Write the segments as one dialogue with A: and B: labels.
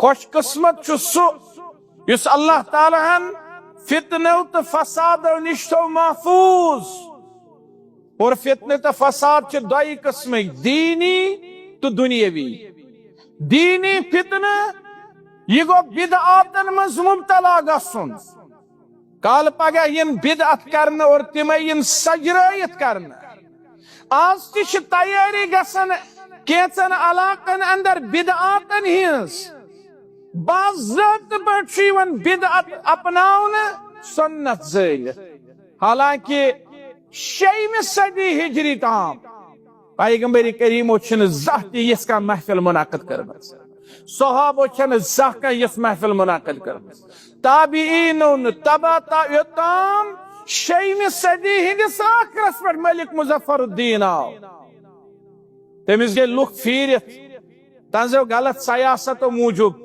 A: خوش قسمت چھ سو یس اللہ تعالیٰ ہن فتنو تو فسادو نش تو محفوظ. اور فتنہ تو فساد چھ دائی قسم دینی تو دنیاوی. دینی فتنہ یہ گو بدعاتن مز مبتلا گسن کال پگہ ین بدعت کرن اور تمے ین سجرائیت کرن. آز تش تیاری گسن کیچن علاقن اندر بدعاتن ہز باضابط پہ بدعت اپناؤن سنت زل. حالانکہ 6ویں صدی ہجری تام پیغمبر کریمو چھن زہ تہ یس کا محفل منعقد کرمز. صحابو چھن زہ کا یس محفل منعقد کرمز. تابعینون تبع تام 6ویں صدی ہندس آخرس پہ ملک مظفر الدین آو. تمس گئی لوگ پھیرت تنزو غلط سیاستو موجود.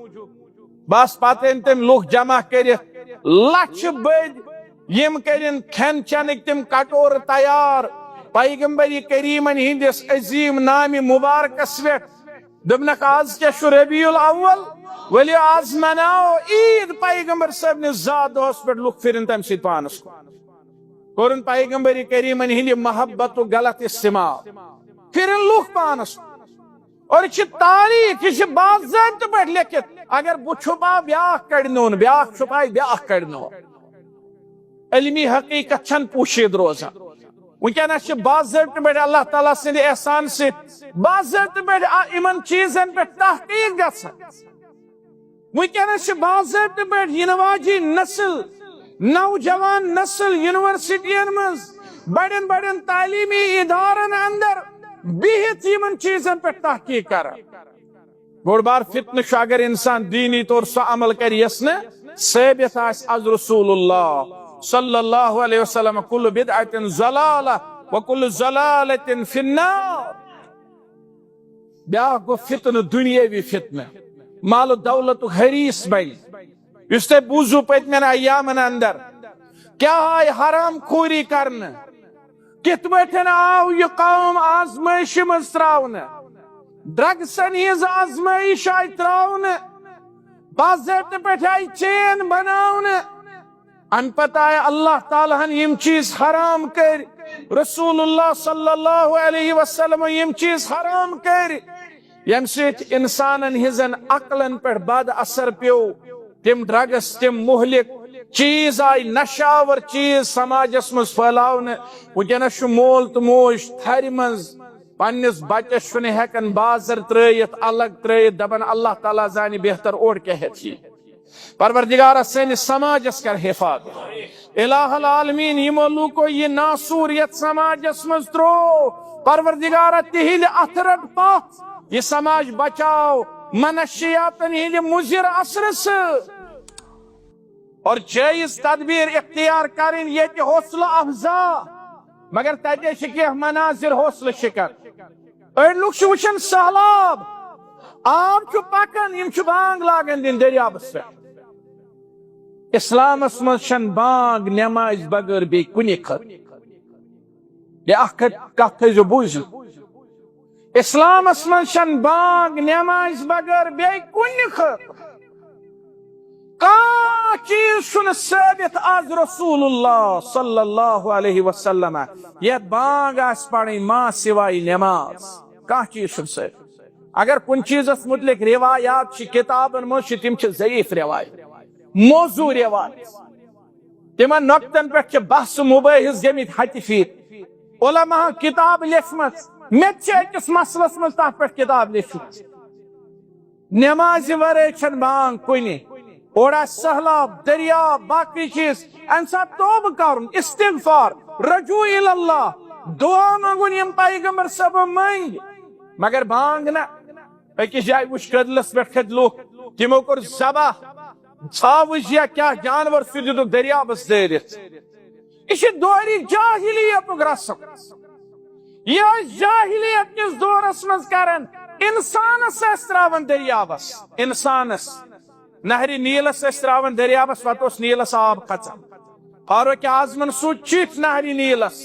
A: بس پتہ تم لوگ جمع کرت لچھ بد یم کرن کھین چنک تم کٹور تیار پیغمبر کریمن ہندس عظیم نام مبارکس پہ دپنک آز کیا شو ربیع الاول ولی آز مناو عید پیغمبر صاحب ذات دہس پہ لوگ پھرن تم سی پانس کورن پیغمبر کریمن ہند محبت و غلط استعمال پھرن لوگ پانس. اور یہ تاریخ یہ باضابطہ پہ لکھت اگر بہ چھپا بیاکھ کڑنون بیاکھ چھپائے بیاکھ کڑنو. علمی حقیقت چھن پوشید روزان. ونکس باضابطہ پہ اللہ تعالیٰ سند احسان سے باضابطہ پہ ان چیزن پہ تحقیق گژھان. ونکس باضابطہ پہ ین واجی نسل نوجوان نسل یونیورسٹین مز بڑن بڑن تعلیمی ادارن اندر بہت ان چیزن پہ تحقیق کر. بوڑ بار فتنہ اگر انسان دینی طور سو عمل کر یس نا ثابت از رسول اللہ صلی اللہ علیہ وسلم کل بدعت ضلالہ وکل ضلالت فی النار. بیاکھ گو فتنہ دنیاوی فتنہ مال و دولت حریص بن اس تے بوزو پتمن ایامن اندر کیا آئی حرام خوری کرن کت پٹھن آو یہ قوم آزمائش مز تراؤن ڈرگسن ہز آزمائش آئی تراؤن باضابطہ پہ آئی چین بناؤن. ان پتہ آئے اللہ تعالیٰ ہن یم چیز حرام کر رسول اللہ صلی اللہ علیہ وسلم یم چیز حرام کر یم سیت انسانن ہزن عقلن پہ بد اثر پیو. تم ڈرگس تم مہلک چیز آئی نشاور چیز سماجس مز پھیلاؤن. ونکس مول تو موج تھر مز پنس بچس ہیکن بازر ترائیت الگ ترائیت دپن اللہ تعالیٰ زانہ بہتر اور کیا ہے. پروردگار سنس سماجس کر حفاظت. الہ العالمین یمو لوکو یہ ناسوریت سماجس مز ترو پروردگار تہند اتھ رٹ پتھ یہ سماج بچاو منشیاتن ہند مضر اثر سے اور جائز تدبیر اختیار کریں یہ حوصلہ افزا مگر تجے کی مناظر حوصلہ شکن. اڑ لوگ وچن سہلاب آب پکان یم بانگ لاگن دن دریابس پہ. اسلامس من بانگ نماز بغیر بی کن خط کت تھو بوزو اسلامس من بانگ نماز بغیر بی کن خط کان چیز ثابت از رسول اللہ صلی اللہ علیہ وسلم یہ بانگ آس پڑھیں ماں سوائے نماز کان چیز ثابت. اگر کن چیزس متعلق روایات کتابن مز تم ضعیف روایت موضوع روایت تمن نقطن پہ بحث مباحث گمت ہتہ پھر. علماء کتاب لیکھمت مت اکس مسلس مز تر پہ کتاب لیکھمت نماز ورے چھن بانگ کن اور سہلاب دریاب باقی چیز ان سات توبہ کرن استغفار رجوع اللہ دعا منگن یم پیغمبر صاحب منگ مگر بانگ نا اکس جائے وچ قدلس پہ کھت لوگ تمو کور ذبح ژھاوج یا کیا جانور سہ دتک دریابس دٲرِتھ. یہ دوری جاہلیت رسم یہ جاہلیت کس دورس مز کرن انسانس تراون دریابس انسانس نہر نیلس تراون دریابس پتہ نیلس آب کھچان. فاروق اعظمن سوچ چٹھ نہر نیلس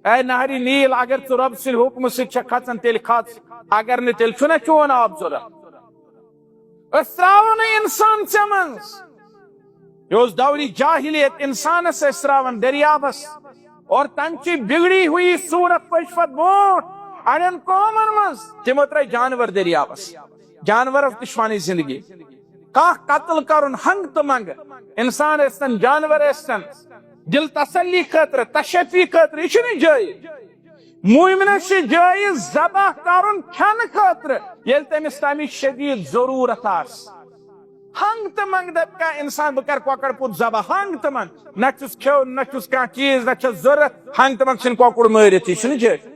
A: اے نہر نیل اگر ژٕ رب سٕنٛدِ حکم سۭتۍ چھکھ کھژان تیٚلہِ کھژ اگر نہٕ تیٚلہِ چھُنہ چون آب ضروٗرت. استراون انسان چمنز یہ دوری جاہلیت انسانس استراون دریابس اور تمچی بگڑی ہوئی صورت پشفت بوٹ اڑین قومن مز تمو تر جانور دریابس جانور دشمانی زندگی کا قتل کرن ہنگ تو منگ انسان استن جانور استن دل تسلی خاطر تشفی خاطر یہ جائز مومنس جائز ذبح کرن کھن خاطر یل تمس تمی شدید ضرورت آس ہنگ تو منگ دپ کا انسان بکر کوکڑ پوت ذبح ہنگ تو منگ نہ چھس کھو نہ چھس کان چیز نہ چھس ضرورت ہنگ تو منگ سن کوکڑ مارت یہ جائز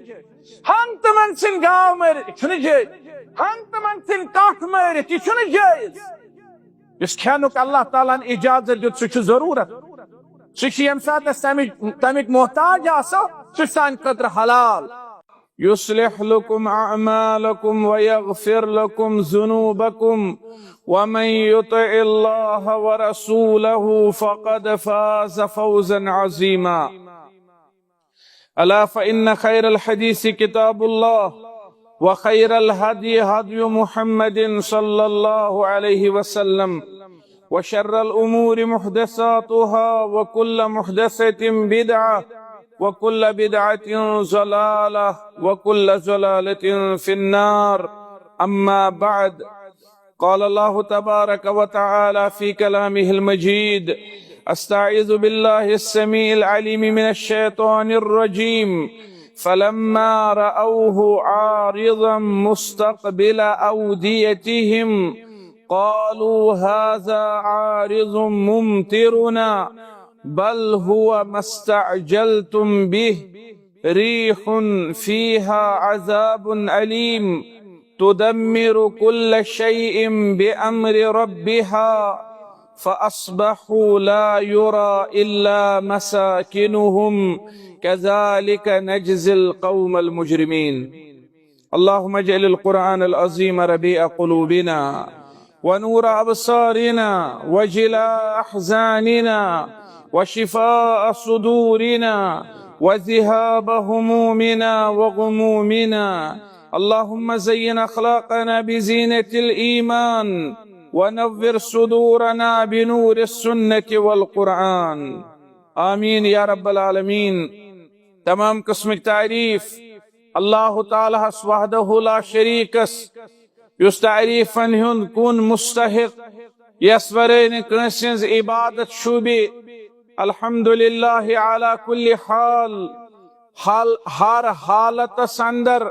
A: ہنگ تو منگ سن گاو مارت یہ جائز ہنگ تو منگ سن کاٹ مارت یہ جائز اس کھانک اللہ تعالیٰ اجازت دیت سہ ضرورت سہ یم سات تمیک محتاج آسو سہ سان خاطر حلال يصلح لكم أعمالكم ويغفر لكم ذنوبكم ومن يطع الله ورسوله فقد فاز فوزا عظيما ألا فإن خير الحديث كتاب الله وخير الهدي هدي محمد صلى الله عليه وسلم وشر الأمور محدثاتها وكل محدثة بدعة وكل بدعة ضلالة وكل ضلالة في النار أما بعد قال الله تبارك وتعالى في كلامه المجيد أستعيذ بالله السميع العليم من الشيطان الرجيم فلما رأوه عارضا مستقبل أوديتهم قالوا هذا عارض ممطرنا بل هو ما استعجلتم به ريح فيها عذاب أليم تدمر كل شيء بأمر ربها فأصبحوا لا يرى إلا مساكنهم كذلك نجزي القوم المجرمين اللهم اجعل القرآن العظيم ربيع قلوبنا ونور أبصارنا وجلاء أحزاننا وشفاء صدورنا وذهاب همومنا وغمومنا اللهم زين أخلاقنا بزينة الإيمان ونور صدورنا بنور السنة والقرآن آمين يا رب العالمين تمام قسم تعریف اللہ تعالیٰ وحدہ لا شریک یس تعریفن ہند کن مستحق یس ورین کنسنز عبادت شوبی الحمدللہ علی کل حال ہر حالت اندر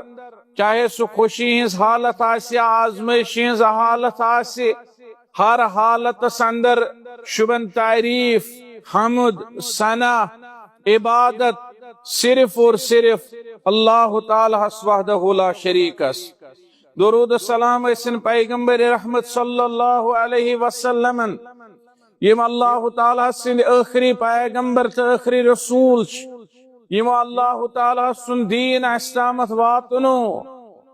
A: چاہے سو خوشی ہنز حالت آسی آزمائشی ہنز حالت آسی ہر حالت اندر شبن تعریف حمد ثنا عبادت صرف اور صرف اللہ تعالیٰ وحدہ لا شریک درود السلام اسن پیغمبر رحمت صلی اللہ علیہ وسلم یم اللہ تعالیٰ سن آخری پیغمبر تو آخری رسول یم اللہ تعالیٰ سن دین اسلامت واتنو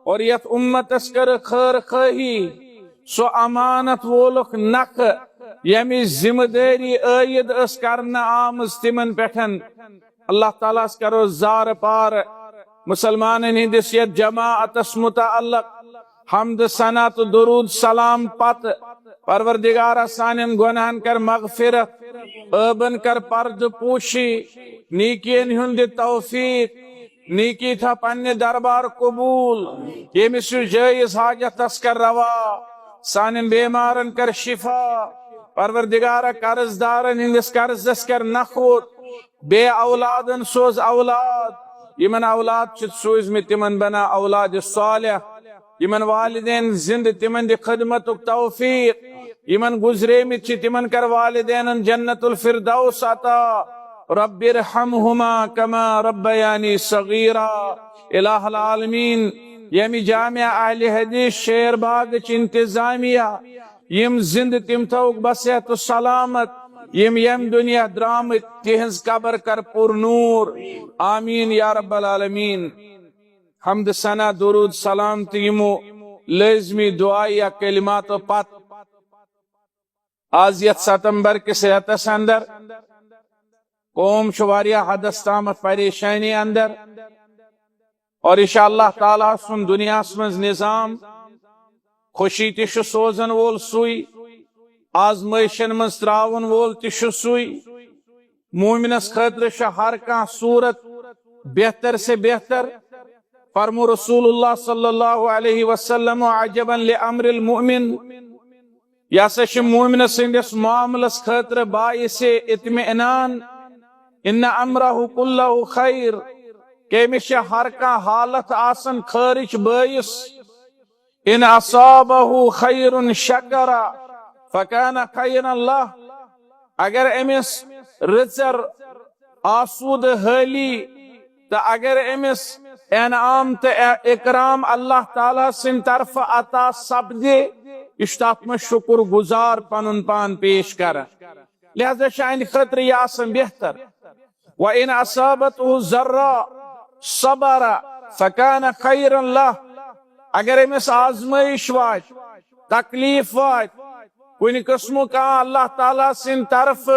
A: اور یت امت اسکر خیر خواہی سو امانت وولک نخ یمی ذمہ داری عید اس کرنا آمز تمن پیٹھن اللہ تعالیٰ اس کرو زار پار مسلمان ہندس یت جماعت متعلق حمد ثنا تو درود سلام پت پروردگارہ سانن گناہن کر مغفرت ابن کر پرد پوشی نیکین ہند توفیق نیکی تھا پنہ دربار قبول یہ مسو جائز حاجت اس کر روا سانن بیمارن کر شفا پروردگارہ قرض دارن ہندس قرض اس کر نخوت بے اولادن سوز اولاد یمن اولاد چت سوز میں تمن بنا اولاد صالح یمن والدین زند تمن دی خدمت توفیق یمن گزرے میں چھ تمن کر والدین جنت الفردوس عطا رب ارحمہما کما ربیانی صغیرا الہ العالمین یمی جامعہ اہل حدیث شیر باغ چ انتظامیہ یم زند تم توک بصحت و سلامت یم دنیا درامت تہنز قبر کر پر نور آمین یا رب العالمین حمد ثنا درود سلام تیمو لازمی دعائی کلمات و پت آزیت ستمبر کے صحت اندر قوم شواریہ حدث تامت پریشانی اندر اور انشاءاللہ تعالیٰ سن دنیا سمز نظام خوشی تہ سوزن وول سوئی، آزمائشن مز تراون وول تہ سوئی۔ مومنس خاطر ہر کان صورت بہتر سے بہتر۔ فرمو رسول اللہ صلی اللہ علیہ وسلم عجبا لامر المؤمن، یہ سا مومن سندس معاملس خاطر باعث اطمینان۔ ان امرہ کلہ خیر، کہ امس ہر کان حالت آسن خارج باعث۔ ان اصابہ خیر شکر فکان خیرا لہ، اگر امس رچر آسود حالی تو اگر امس انعام تو اکرام اللہ تعالیٰ سن طرف عطا سپدے، یہ تات من شکر گزار پنن پان پیش کر، لہذا شاہد خطر یہ آسن بہتر۔ وَإِنْ أَصَابَتْهُ ضَرَّا صَبَرَ فَكَانَ خَيْرًا لَهُ، اگر امس آزمائش وات، تکلیف وات، کن قسم کا اللہ تعالیٰ سن طرف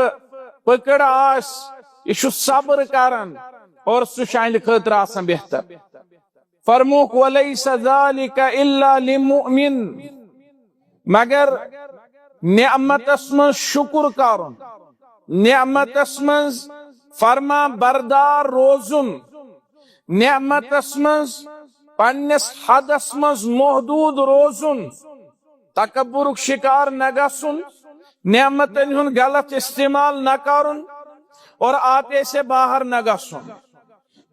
A: پکڑ آس، یہ صبر کرن اور سو شاہد خطر آسن بہتر۔ فرموک وَلَيْسَ ذَلِكَ إِلَّا لِمُؤْمِنٍ، مگر نعمت اسمن شکر کرن، نعمت اسمن فرما بردار روزن، نعمت اسمن پنس حد اسمن محدود روزن، تکبرک شکار نہ گژھن، نعمتن ہن غلط استعمال نہ کرن اور آتے سے باہر نہ گژھن،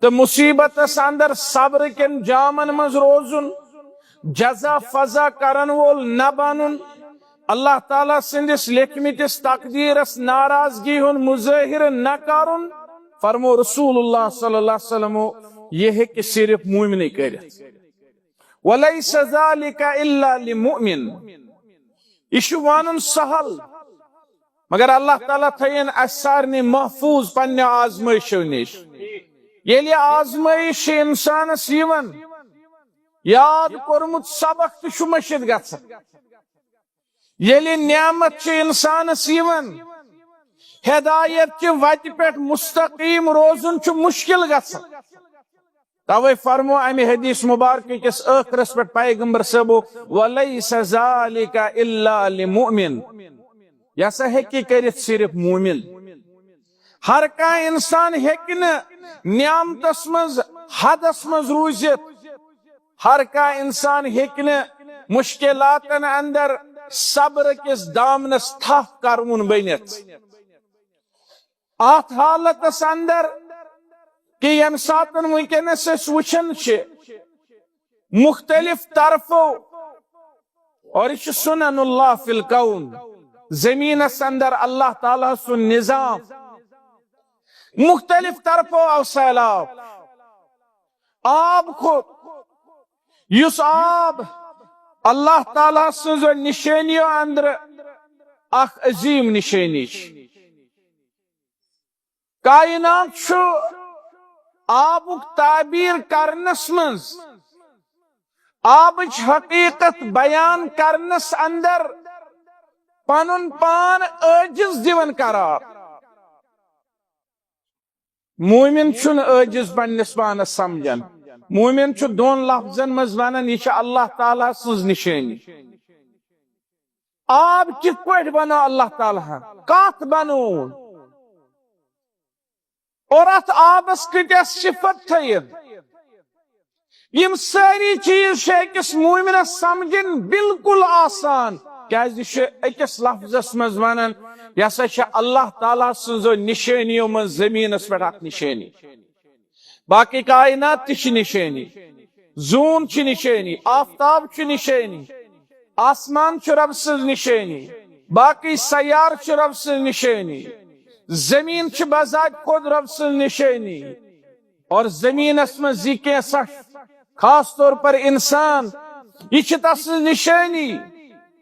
A: تو مصیبت اندر صبر کن جامن مز روزن، جزا فضا کرن وول نہ بنن، اللہ تعالیٰ سندس لکھمتس تقدیرس ناراضگی ہن مظاہر نہ کرن۔ فرمو رسول اللہ صلی اللہ علیہ وسلم یہ ہے کہ صرف مومن کرت۔ وَلَيْسَ ذَلِكَ إِلَّا لِمُؤْمِنٍ، یہ وانن سہل، مگر اللہ تعالیٰ تھین اسارنی محفوظ پنہ آزمائشو نش۔ یلی آزمائش انسانس یون، یاد کورمت سبق تہ مشد گژھان، یلی نعمت چھ انسانس یون، ہدایت چہ وتہ پہ مستقیم روزن چھ مشکل گژھان۔ توے فرمو امی حدیث مبارک کس آخرس پہ پیغمبر صاحبو وَلَيْسَ ذَلِكَ إِلَّا لِمُؤْمِنٍ، یہ سا ہیکی کرت صرف مومن۔ ہر کا انسان ہیکن نعمتس مز حدس مز روزت، ہر کا انسان ہیکن مشکلاتن اندر صبر کس دامنس تھپ کرون بنت۔ آت حالتس اندر کہ یم ساتن ونکس وچھن مختلف طرفو، اور یہ سنن اللہ فی الکون، زمین اندر اللہ تعالیٰ سن نظام، مختلف طرفو او سیلاب، آب خود یس آب اللہ تعالیٰ سن نشانیو اندر اخ عظیم نشانی، کائنات شو آبک تعبیر کرنس منز، آبچ حقیقت بیان کرنس اندر پنن پان عاجز دیون قرار۔ مومن چھن عاجز پنس پانس سمجھن، مومن چھ دون لفظن مز ونن یہ اللہ تعالیٰ سز نشانی۔ آب کت پہ بنو اللہ تعالیٰ، کت بنو، اور ات آبس کتس صفت تھید، یم ساری چیز اکس مومنس سمجھن بالکل آسان، کیازِ اکس لفظس مز ونن یہ سا اللہ تعالیٰ سنزو نشانیو من زمینس پہ اک نشانی، باقی کائنات تہ نشانی، زون چھ نشانی، آفتاب چھ نشانی، آسمان چھ رب سز نشانی، باقی سیار چھ رب سز نشانی، زمین چھ بذات خود رب سز نشانی، اور زمین اسم ذکر سخ خاص طور پر انسان یہ چھ تس نشانی۔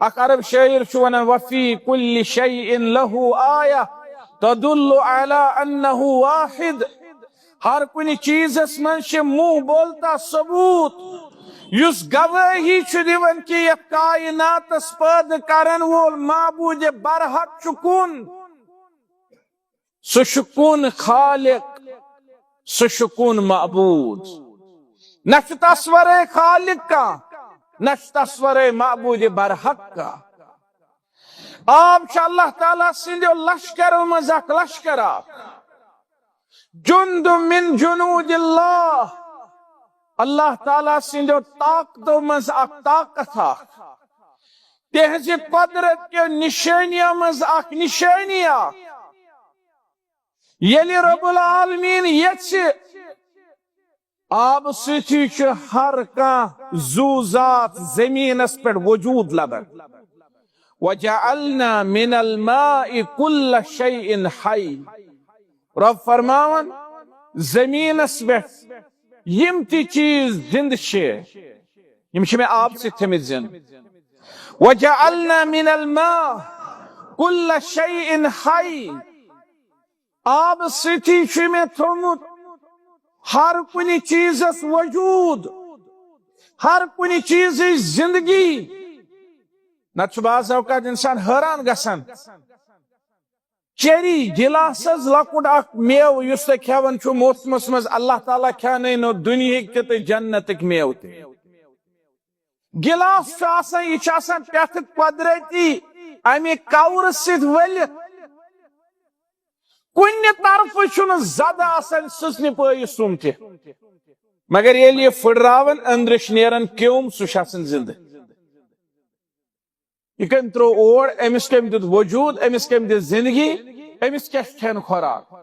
A: اک عرب شاعر چھ ونان وفی کل شیء لہ آیہ تدل علی انہ واحد، ہر کن چیزس من چھ منہ بولتا ثبوت یس گواہی چھ دیون کہ یہ کائناتس پید کرن وول معبود برحق چکون، سشکون خالق، سشکون معبود، نہ تصور خالق کا نش تصور معبود برحق کا آب چھ اللہ تعالیٰ سندیو لشکر مز اک لشکر جند من جنود اللہ اللہ تعالیٰ سندیو طاقتو مز اک طاقت تہذی قدرت کے نشانیہ مز اک نشانیہ یلی رب العالمین یچھ آب ستی چھ ہر کان زو ذات زمین اس پر وجود لبن وَجَعَلْنَا مِنَ الْمَاءِ كُلَّ شَيْءٍ حَيٍّ رب فرماون زمین اس پر یم تی چیز زند چھے یم چھے میں آب سے تھمت زند وَجَعَلْنَا مِنَ الْمَاءِ كُلَّ شَيْءٍ حَيٍّ آب ستی چھے میں تھمت ہر کنی چیز اس وجود ہر کنی چیز زندگی نہ بعض اوقات انسان حیران گژھان چیری گلاسز لکٹ اخ میو یس تہ کھیون چھو موسمس مز اللہ تعالیٰ کھیانے نو دنیاک تہ جنتک میو تہ گلاس چھ آسان یہ چھ آسان پیٹھ قدرتی امی کور سۭتۍ ؤلِتھ کُنہِ طرف چھُنہٕ زدٕ آسان سٕژنہِ پٲیِس سُم تہِ مگر ییٚلہِ یہِ پھٕٹراون أنٛدرٕ چھُ نیران کیوٚم سُہ چھُ آسان زِندٕ یہ کم ترو اور امس کم دیت وجود امس کم دیت زندگی امس کیا کھین خوراک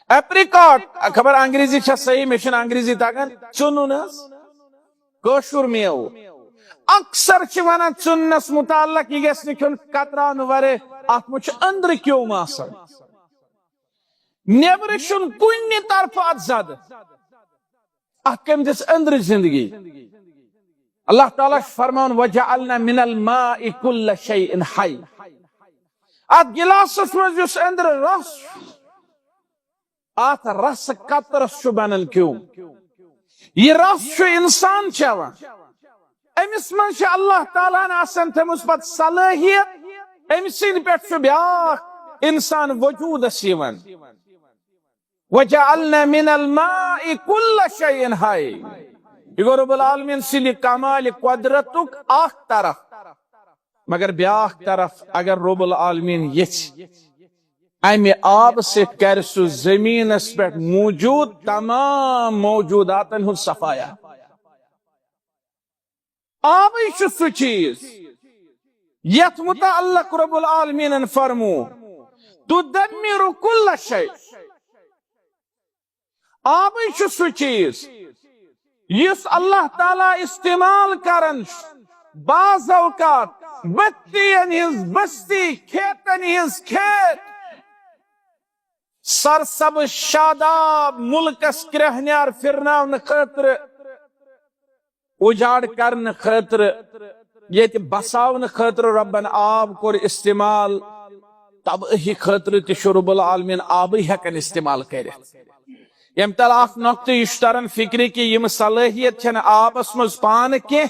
A: اپریکاٹ خبر انگریزی چھا صحیح میشن انگریزی تاکن چنن کشور میو اکثر چھ ونان چنس متعلق یہ گژھِ نہٕ کھیوٚن قطران ورے اتھ منٛز چھُ أنٛدرٕ کیوٚم آسان نیبرٕ چھُنہٕ کُنہِ طرفہٕ اتھ زدٕ اتھ کم دِژ أنٛدرٕ زندگی اللہ تعالیٰ فرمان وَجَعَلْنَا مِنَ الْمَاءِ كُلَّ شَيْءٍ حَيٍّ ات گلاسس مز یس اندر رس ات رس قطرس چھ بنان کیوٚم یہ رس چھ انسان چیوان امس من چھ اللہ تعالیٰ آسان تھمٕژ پتہٕ صلٲحیت امہِ سٕنٛدِ پٮ۪ٹھ چھ بیاکھ انسان وجودس یوان وَجَعَلْنَا مِنَ الْمَاءِ كُلَّ شَيْءٍ حَيٍّ یہ گو رب العالمین سلی کمال قدرتک اخ طرف مگر بیاکھ طرف اگر رب العالمین یچھ امی آب سے کر سو زمین اس پر موجود تمام موجوداتن ہن صفایا آبی چھ سو چیز یت متعلق رب العالمین فرمو تدمر کل شیء آبی چھ سو چیز یس اللہ تعالیٰ استعمال کرن بعض اوقات بستین ہز بستی کھیتن ہز کھیت سرسب شاداب ملکس کرہنیار پھرناون خاطر اجاڑ کرن خاطر یت بساون خاطر ربن آب کور استعمال تباہی خاطر تہ رب العالمین آبی ہیکن استعمال کرت یم تل اخ نقطہ یہ تران فکر کہ یم صلاحیت چھن آبس مز پان کی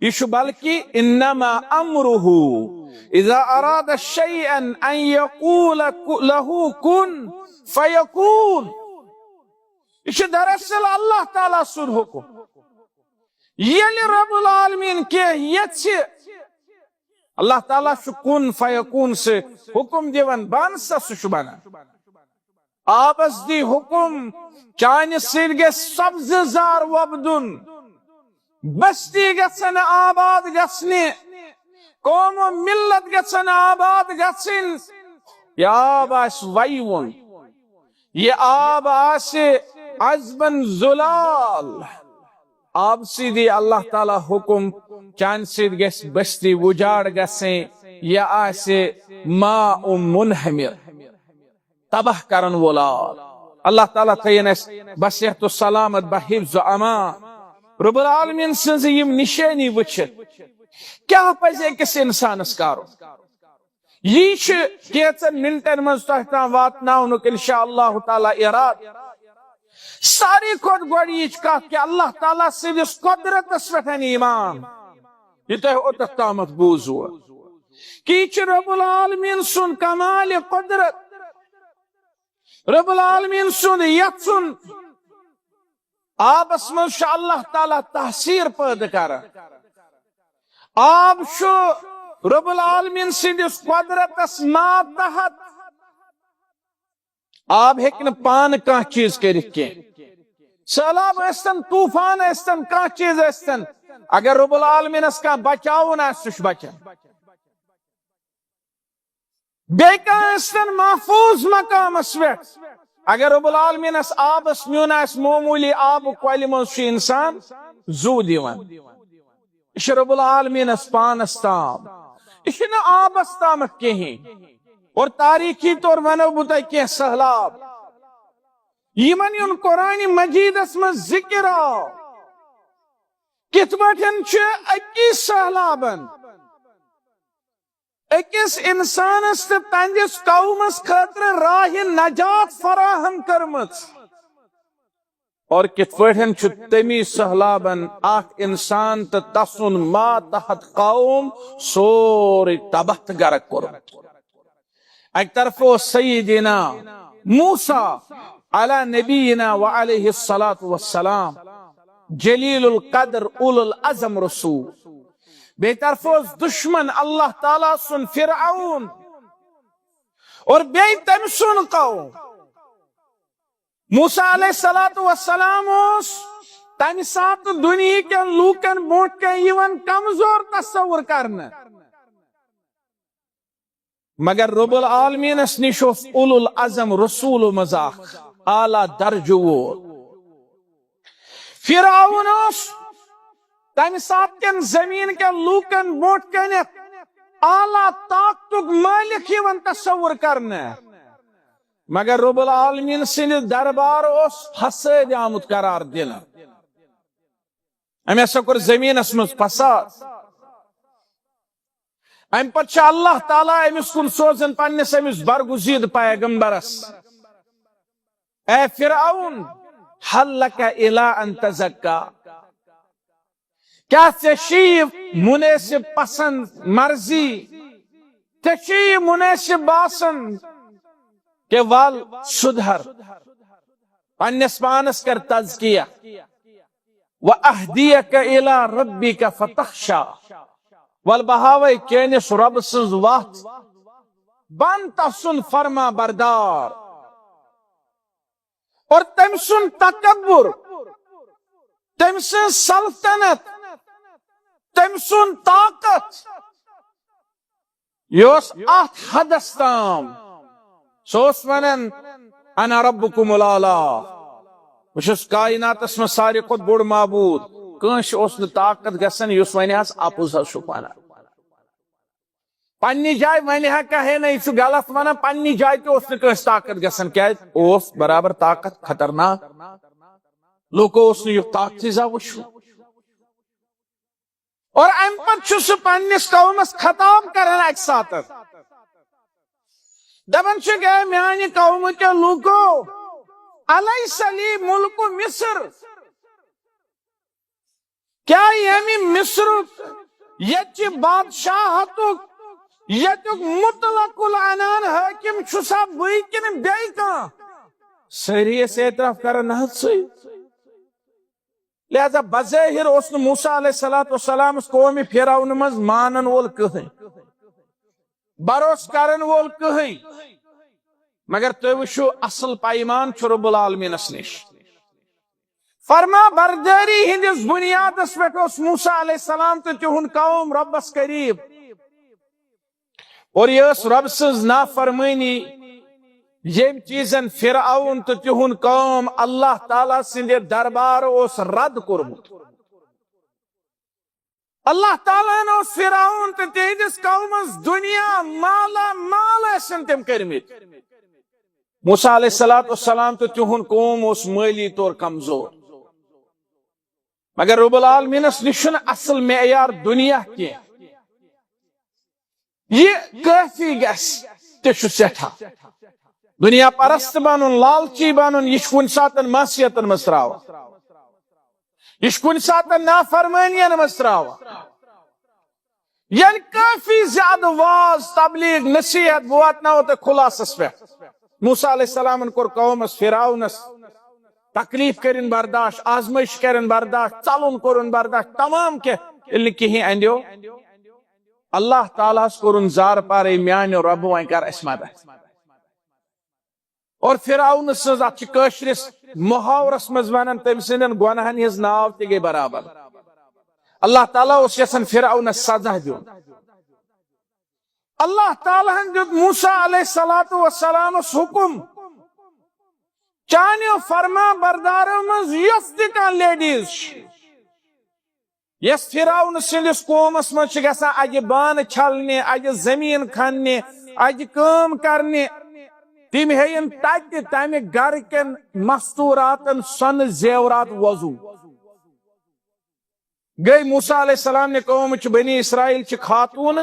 A: یہ بلکہ انما امره اذا اراد شيئا ان يقول له كن فيكون یہ دراصل اللہ تعالی سن حکم یل رب العالمین کے یہ اللہ تعالی کن فیکون سے حکم دیون بان سہ بنان آبس دی حکم چانہ سر گژھِ سبز زار وبدن بستی گژھن آباد گژھنہِ قوم و ملت گژھن آباد گژھن یہ آب آس ویون یہ آب آس عذبن زلال آب سی دی اللہ تعالی حکم چانہ سر گژھِ بستی وجاڑ گژھن یہ آس ماء منہمر تباہ کرن وولا اللہ تعالیٰ تھین اس بصحت و سلامت بحفظ و امان رب العالمین سنز یم نشانی وچھت کیا پزِ أکِس انسانس کارو یہ کیچن منٹن مز تحتان واتناونک انشاءاللہ تعالی اراد ساری کھوت گوڑیچ کہت کہ اللہ تعالیٰ سندس قدرتس پٮ۪ٹھ ایمان یہ تہ اوتت تامت بوزو کہ رب العالمین سن کمال قدرت رب العالمین سن یت سن آبس مز اللہ تعالیٰ تحصیر پید کر آب شو رب العالمین سندس قدرتس ماتحت آب ہیکن پان کان چیز کرت کی سیلاب استن طوفان استن کان چیز استن اگر رب العالمین اس کا بچاؤن سہ بچان بیکا استن محفوظ مقام اسویت اگر رب العالمین اس آب اس میون اس معمولی آب کوئی منش انسان زو دیوان اش رب العالمین اس پان استام اش نہ آب استام کہیں اور تاریخی طور ونو بتا کہ سہلاب یمن یون قرآن مجید اس میں ذکر آو کت بٹن چھ اکیس سہلابن اکیس انسانس تے تنجس قومس خاطر راہ نجات فراہم کرمت اور کت پٹن چھ تمی سہلابن اخ انسان تے تسن ما تحت قوم سوری تباہ غرق کرمت ایک طرف سیدنا موسیٰ علی نبینا وعلیہ الصلاة والسلام جلیل القدر اول العظم رسول بے طرف دشمن اللہ تعالیٰ سن فرعون اور بے تمسن قوم موسیٰ علیہ الصلاة والسلام تم سات دنیا کے لوکن موٹ کے ایون کمزور تصور کرنا مگر رب العالمین اس نشوف اول العظم رسول مزاق اعلی درجہ وول فرعون تم سات کن زمین کے لوکن موٹ کنت اعلی طاقتک مالک ہیون تصور کرنا مگر رب العالمین سند دربار اس حسد آمد قرار دینا ہمیں سکر زمین اسمز فساد ام پتہ اللہ تعالیٰ امس کن سوزن پنس امس برگزید پیغمبرس اے فرعون حل لک الی ان تزکا کیا ژے مناسب پسند مرضی ژے مناسب باسن کہ ول سدھر پنس پانس کر تزکیہ وَأَهْدِيَكَ إِلَىٰ رَبِّكَ فَتَخْشَىٰ والبہاوے چینس رب سنز وقت بن تسن فرما بردار اور تم سن تکبر تم سن سلطنت تم سن طاقت یوس ات حدستام سوس ونن انا ربکم الاعلی وشس کائنات اس میں ساری خود بڑ معبود کنش اس نے طاقت گسن یوس ونی ہس اپوز شپانا پنی جائے ونی ہا کہے نہیں سو غلط ونا پنی جائے تو اس نے کنش طاقت گسن کیا اس برابر طاقت خطرناک لوگو اس نے یہ طاقت سیزا وشو اور ام پر چھس پنیس قومس خطاب کرن ایک ساتر دبن چھ گئے میانی قوم کے لوگو علیس لی ملک مصر کیا یمی مصر یچ بادشاہتک یتک مطلق العنان حاکم چھسا بیکن بیکن سری سے اعتراف کرن نہت سوئی لہذا بظاہر اس نے موسیٰ علیہ السلام اس قومی فرعون مز مانن وول کہیں بروس کرن وول کہیں مگر تو وشو اصل پائیمان چھ رب العالمین اس نش فرما برداری ہندس بنیاد اس پہ اس موسیٰ علیہ السلام تو تہن قوم ربس قریب اور یہ اس رب سز نافرمانی یم چیزن فرعون تو تہن قوم اللہ تعالیٰ سندے دربار اس رد کرمت اللہ تعالیٰ نے اس فرعون تو تہندس قوم دنیا مالا مال سن تم کرمت موسیٰ علیہ السلام تو تہن قوم اس مالی طور کمزور مگر رب العالمین اس نشن اصل معیار دنیا کی یہ کافی گس تشو سٹھا دنیا پرست بانن لالچی بانن یہ کن ساتن معصیتن مستراوا یہ کن ساتن نافرمانین مستراوا یعنی کافی زیادہ واز تبلیغ نصیحت بواتنا ہوتا خلاصس پہ موسیٰ علیہ السلام کور قومس فرعونس تکلیف کرن برداشت آزمائش کرن برداشت چلن کرن برداشت تمام کے کہیں اندیو اللہ تعالیٰ کورن زار پارے میان رب وائن کر اس مدد اور فرعون سز ات کشرس محاورس مز ونان تم سندن گناہن ہز ناو تہ گئی برابر اللہ تعالیٰ اس یسن فرعون سزا دیون اللہ تعالیٰ دیت موسیٰ علیہ السلام حکم چانیو فرما بردارو مز یس تہ کان لیڈیز یس فرعون سندس قومس مز گژھان اجہ بانہ چھلنہ اجہ زمین کھننہ اجہ کٲم کرنہ تم ہین تت تمہ گھر کن مستوراتن سن زیورات وضو گئی موسیٰ علیہ السلام نے قوم بنی اسرائیل خاتون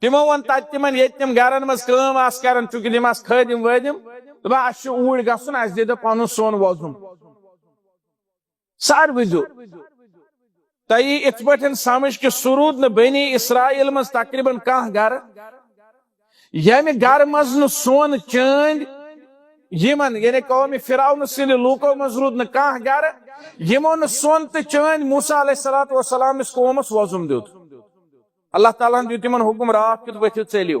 A: تمو ون تت تمن یت تم گھرن مز کٲم آس کران چونکہ تم آس خادم وادم دپان اس اوڑ گژھن اس دِ پنن سون وضو سار وزو تہٕ ات پٲٹھۍ سمجھ کہ سہ روٗد نہٕ بنی اسرائیل مز تقریباً کانٛہہ گھر یمہ گھر مز نہ سون چٲنٛدۍ یمن یعنی قوم فرعون سٕنٛدِ لوٗکو مز روٗد نہٕ کانٛہہ گھر یمو نہٕ سون تہٕ چٲنٛدۍ موسیٰ علیہ السلام قومس وضم دیُت اللہ تعالیٰ دیُت تمن حکم رات کیُتھ ؤتھِو ژٔلِو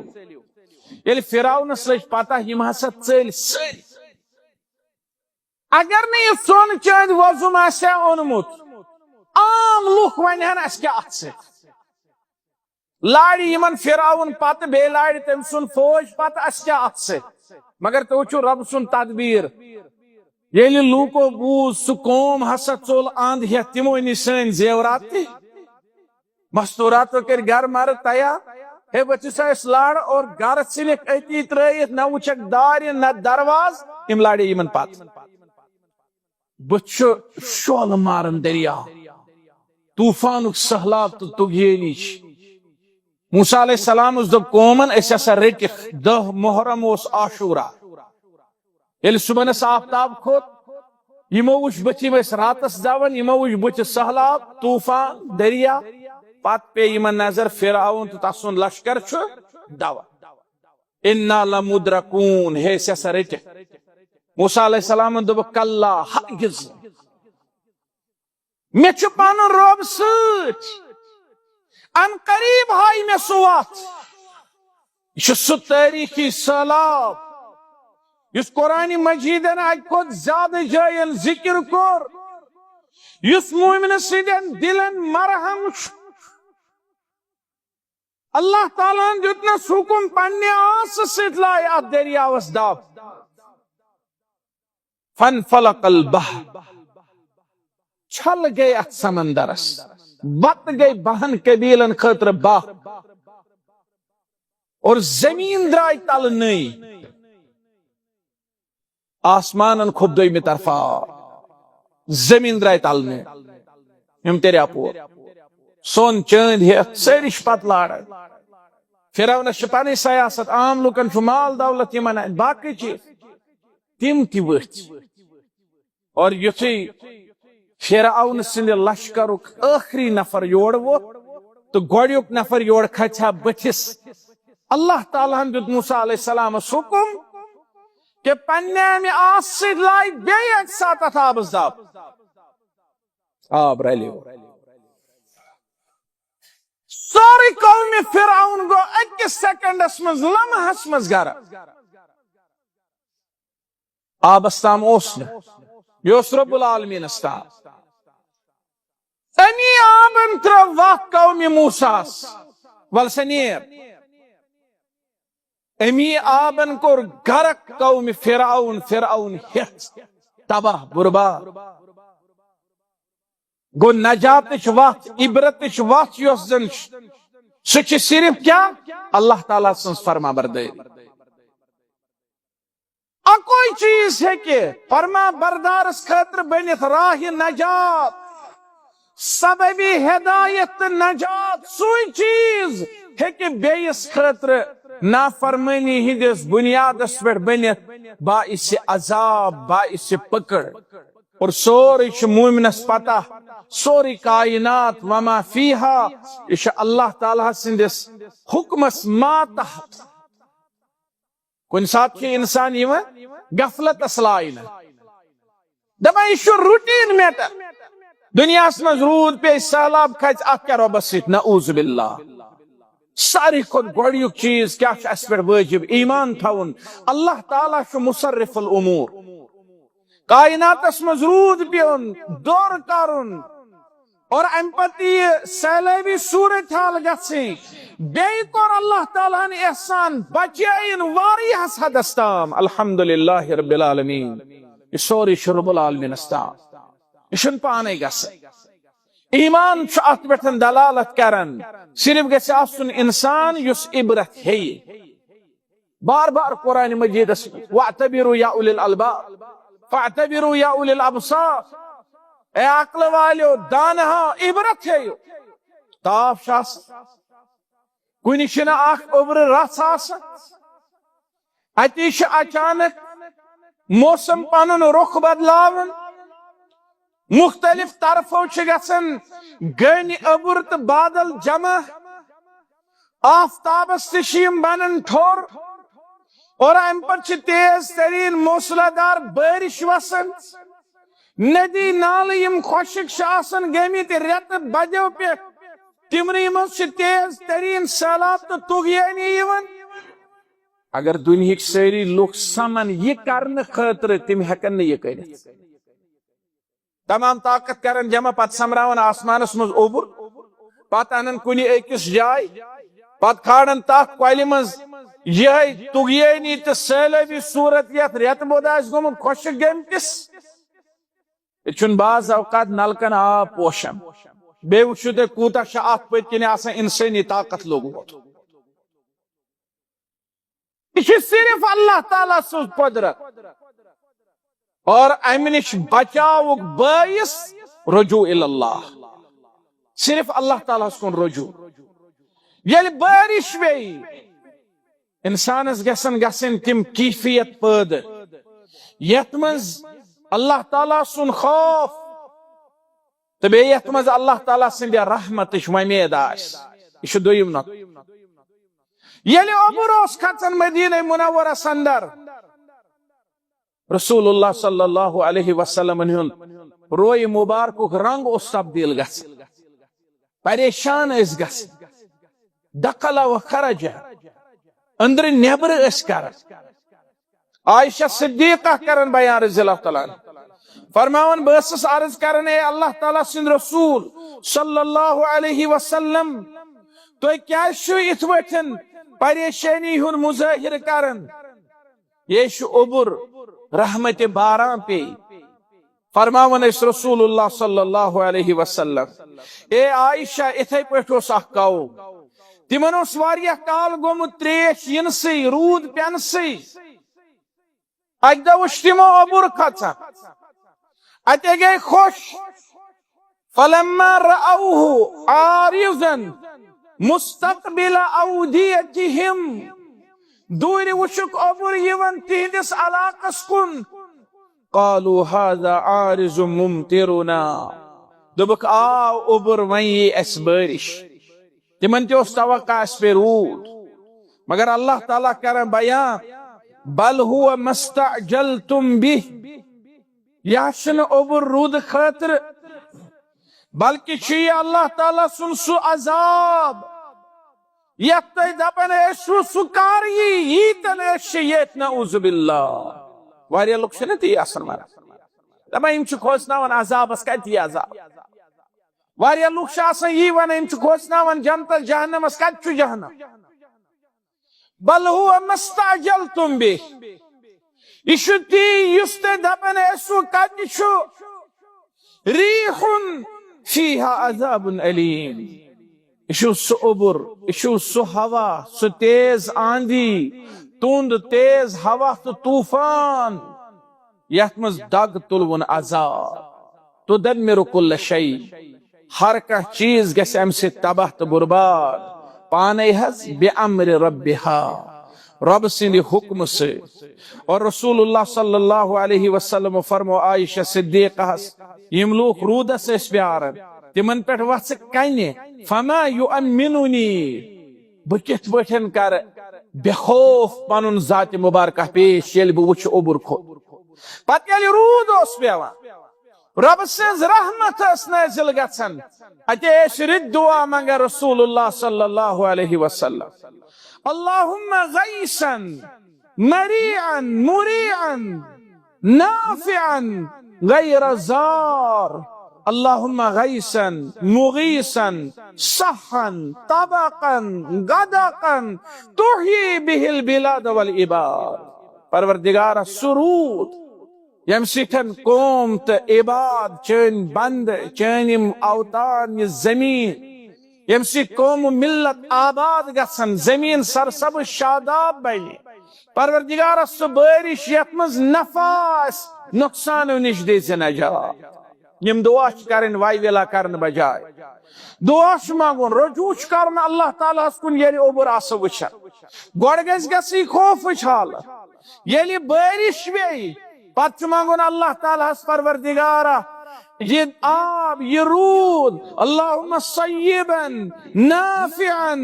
A: ییٚلہِ فرعونس لٔج پتہ یم ہسا ژٔلۍ سٲری اگر نہٕ یہ سون چٲنٛدۍ وضم آسہِ ہا اوٚنمُت عام لُکھ ونہن اسہِ کیٛاہ اتھ سۭتۍ لاڑِ یمن فرعون پتہ بیٚیہِ لاڑِ تٔمۍ سُنٛد فوج پتہ اسہِ کیٛاہ اتھ سۭتۍ مگر تو وٕچھو رب سُنٛد تدبیر ییٚلہِ لوٗکو بوٗز سُہ قوم ہسا ژوٚل اند ہیتھ تمو نی سٲنۍ زیورات تہِ مستوراتو کر گھر مر تیار ہے ؤتھِو سا أسۍ لڑ اور گھر ژھٕنِکھ أتی ترٲیِتھ نہ وٕچھکھ دارِ نہ درواز تِم لڑے یمن پتہٕ بُتھِ چھُ شولہٕ مارن دٔریاو طوٗفانُک سہلاب تہٕ طغیٲنی چھِ موسیٰ علیہ السلام دوٚپ قومن أسۍ ہسا رٔٹِکھ 10 محرم اوس عاشورہ ییٚلہِ صُبحنس آفتاب کھوٚت یمو وٕچھ بٕتھِم ٲسۍ راتس دون یمو وٕچھ بٕتھِ سہلاب طوٗفان دریا پتہٕ پے یمن نظر فرعون تہٕ تسُنٛد لشکر چھُ دوا انا لمدرکون ہے أسۍ ہسا رٔٹِکھ موسیٰ علیہ السلام دوٚپُکھ کلا ہرگز مےٚ چھُ پنُن رۄب سۭتۍ ان قریب ہاے مےٚ سُہ وتھ یہ چھُ سُہ تٲریخی سہلاب یُس قرآن مجیدن اکہِ کھۄتہٕ زیادٕ جاین ذکر کوٚر یُس مومنہٕ سٕنٛدٮ۪ن دلن مرہم چھُ اللہ تعالیٰ ہن دیُتنس حکم پننہِ آسہٕ سۭتۍ لایہِ اتھ دریاوس دب فانفلق البحر چھل گئی اتھ سمندرس بت گئی 12 قبیلن خاطرٕ باہ اور زمین درائے تل نٔے آسمانن کھوٚت دوٚیمہِ طرفہٕ زمین درائے تل نٔے یم تیرِ اپور سون چٲنٛدۍ ہیتھ سٲری چھِ پتہٕ لاران فرعونس چھِ پنٕنۍ سیاست عام لُکن چھُ مال دولت یمن باقٕے چیٖز تِم تہِ ؤتھۍ اور یُتھُے فرعون سٕنٛدِ لشکرُک ٲخری نفر یور ووت تہٕ گۄڈنیُک نفر یور کھژِ ہا بٕتھِس اللہ تعالیٰ ہن دیُت موسیٰ علیہ السلامس حکم کہ پننہِ امہِ آسہٕ سۭتۍ لایہِ بیٚیہِ اکہِ ساتہٕ اتھ آبس دب آب رلیو سورُے قومِ فرعون گوٚو أکِس سیکنڈس منٛز لمحس منٛز غرق آبس تام اوس نہٕ یہِ اوس رب العالمیٖنس تام امی آبن ترٲو وتھ قومِ موسیٰس ول سا نیر امی آبن کوٚر غرق قومِ فرعون ہیتھ تباہ برباد گو نجاتٕچ وتھ عبرتٕچ وتھ یۄس زن سُہ چھِ صرف کیٛاہ اللہ تعالیٰ سٕنٛز فرما بردٲری اکوے چیز ہیکہِ فرما بردارس خٲطرٕ بٔنِتھ راہِ نجات سببی ہدایت تہٕ نجات سُے چیز ہیکہِ بیٚیِس خٲطرٕ نافرمٲنی ہٕنٛدِس بُنیادس پٮ۪ٹھ بٔنِتھ باعث عذاب باعث پٔکٕر اور سورُے چھُ مومنس پتہ سورُے کائنات وما فیہا یہ چھُ اللہ تعالیٰ سٕنٛدِس حکمس ماتحت کُنہِ ساتہٕ چھُ انسان یِوان غفلتس لاینہٕ دپان یہ چھُ روٹیٖن میٹر دنیاہس منٛز روٗد پیٚیہِ سہلاب کھژِ اتھ کیٛاہ رۄبس سۭتۍ نعوذ باللہ ساری کھت گوڑیک چیز کیا اس پہ واجب ایمان تھون اللہ تعالیٰ مصرف الامور کائنات مز رود پیون دور کرن اور ام پتہ سیلابی صورت حال گھن بیٚیہِ کوٚر اللہ تعالیٰ ہن احسان بچائن واریاہس حدس تام الحمدللہ رب العالمین یہ سوری رب العالمین تام یہ پانے گژھن ایمان ات پہ دلالت کران صرف گژھِ آسن انسان یس عبرت ہے بار بار قرآن مجیدس واعتبروا یا اولی الالباب فاعتبروا یا اولی الابصار اے عقل والیو دانہا عبرت ہے تاف شاس کنی چھنا اخ اوبر رس آسان اتی چھ اچانک موسم پنن رخ بدلاون مختلف طرفوں چھ گژھن گنی ابر تو بادل جمع آفتابس تشیم بنن ٹھور اور ام پر چھ تیز ترین موسلادار بارش وسن ندی نال یم خشک شاسن گمت رت بدو پہ تمری مز چھ تیز ترین سیلاب تو طغیانی یوان اگر دنہک ساری لوگ سمن یہ کرنے خاطر تم ہیکن یہ کرت تمام طاقت کرن جمع پت سمراون آسمانس مز اوبر پت انن کنی اکس جائے پت کھاڑن تات کویل مز یہ طغیانی تو سیلابی صورت یت ریت بود گمن خشک گمتس چون بعض اوقات نلکن آب پوشن بے وچھو تے کوتا شاعت پت کنے آسان انسانی طاقت لوگو ہوتو یہ صرف اللہ تعالیٰ سوز قدرت اور امنش بچاؤ باعث رجوع اللہ صرف اللہ تعالیٰ سکن رجوع یل بارش وی انسانس گسن تم کیفیت پید یتمز اللہ تعالیٰ سن خوف تو بے یتمز اللہ تعالیٰ سن رحمت ومید آس یہ دویم نقط یلی عبور اس کھتن مدینہ منورہ سندر رسول اللہ صلی اللہ علیہ وسلم روی مبارک رنگ اس تبدیل گس پریشان اس گس دخل و خرج اندر نیبر اس کر عائشہ صدیقہ کرن بیان رضی اللہ تعالیٰ فرماون بسس عرض کرنے اللہ تعالیٰ سن رسول صلی اللہ علیہ وسلم تو کیا شو اتوٹن پریشانی ہن مظاہر کرن یہ شو عبر رحمت باران پہ فرماون اس رسول اللہ صلی اللہ علیہ وسلم اے عائشہ اتھے پیٹھو ساکاو تمن اس واریہ کال گومت تریش ینسی رود پینسی اجدہ وشتمو عبر کھتا اتے گئے خوش فلما رأوه عارضا مستقبل اودیتهم دوری وشک عبر یون تہدس علاقس کن قالوا هذا عارض ممطرنا دبک آو عبر وئی اس بارش تمن تے اس توقع اس پہ رود مگر اللہ تعالیٰ کرن بیان بل هو مستعجلتم به یاشن عبر رود خاطر بلکہ چی اللہ تعالیٰ سن سو عذاب یت دپن سو سکاری یتن شیت نعوذ باللہ واریہ لوگ چھنہ تی آسن مارا دپن یم چھ کھوژناون عذاب اس کتی عذاب واریہ لوگ چھ آسن یہ ون یم چھ کھوژناون جنت جہنم اس کت چھ جہنم بل هو مستعجلتم به یہ تی یست دپن سو کت چھ ریح فیها عذاب علیم یہ سو عبر یہ سو ہوا سو تیز آندھی تند تیز ہوا تو طوفان یت مز دگ تلون عذاب تو دمر کل شیء ہر کا چیز گژھِ امہ سۭتۍ تباہ تو برباد پانے حظ بِأَمْرِ رَبِّهَا رب سند حکم سے اور رسول اللہ صلی اللہ علیہ وسلم فرمو عائشہ صدیقہ یم لوگ رودس اس پیارن تمن پہ وس کنہ فما یؤمننی بہ کت پٹھن کر بے خوف پنن ذات مبارکہ پیش یل بہ وچھ عبر کھوت پتہ یل رود اس پیوان رب سنز رحمت اس نازل گژھان اتے اس رد دعا منگا رسول اللہ صلی اللہ علیہ وسلم اللہم غیثا مریعا مریعا نافعا غیر زار اللہم غیثا مغیثا صحا طبقا غدقا تحیی به البلاد والعباد پروردگار سرود یم سٹھن قوم تو عباد چین بند چین اوطان یہ زمین یم سٹ قوم ملت آباد گژھن زمین سرسبز شاداب بنی پروردگار سو بارش یت مز نفع نقصان نش دے نجات یم دعا کرن وائی ویلا کرن بجائے دعا مانگن رجوع کرن اللہ تعالیٰ کن یعنی اوبر آس وچھن گوڑ گژھی خوفچ حالت یعنی بارش وی پتہ مانگن اللہ تعالیٰ پروردگارا یہ آب یہ رود اللہم صیبا نافعا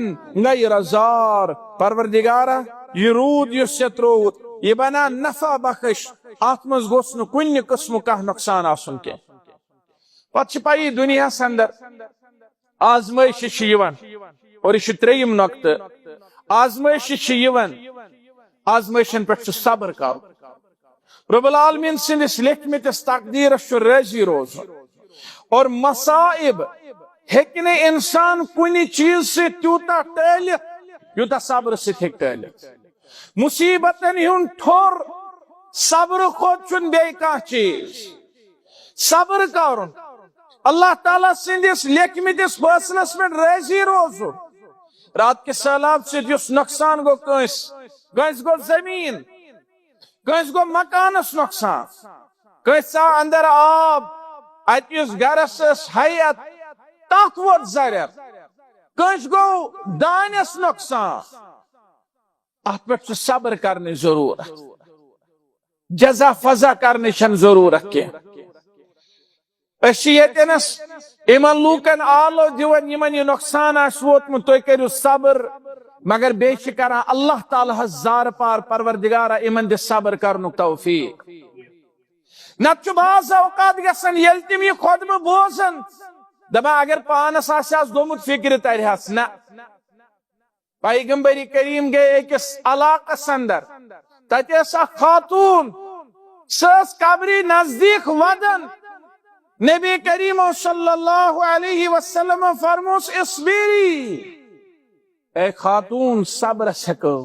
A: غیر زار پروردگارا یہ رود یس تروت یہ بنا نفع بخش ات مز گوس نہ کن قسم کا نقصان آسن کی پتہ پائی دنیا اندر آزمائش اور یہ تریم نقطہ آزمائش آزمائشن پہ صبر کر رب العالمین سندس لکھمتس تقدیرس راضی روز اور مصائب ہیکنے انسان کنی چیز سے تیوتا ٹھہلت یوتا صبر سے ٹھہلت مصیبتن ہن ٹھور صبر خود چن بے کا چیز صبر کرن اللہ تعالیٰ سندس لکھمتس فیصلس میں راضی روز رات کے سیلاب سے جس نقصان گو کنس گو زمین کنس گو مکانس نقصان کنس اندر آب اتس گرس حیات تات ووت زرر کنس گو دانس نقصان ات پہ صبر کرنے ضرورت جزا فضا کرنے چھن ضرورت کی یتنس امن لوکن آلو دیون یمن یہ نقصان آس ووتمت تُہۍ کٔرِو صبر مگر بیچ کران اللہ تعالیٰ زار پار پروردگارا امن دے صبر کرنک توفیق نت بعض اوقات گژھان ییٚلہِ تِم یہ خۄدمہٕ بوزن دپان اگر پانس آس دومت فکر ترہس نہ پیغمبر کریم گئے أکِس علاقس اندر تتہِ ٲس اکھ خاتون سۄ ٲس قبرِ نزدیک ودن نبی کریم صلی اللہ علیہ وسلم فرموس اصبری اے خاتون صبر سکو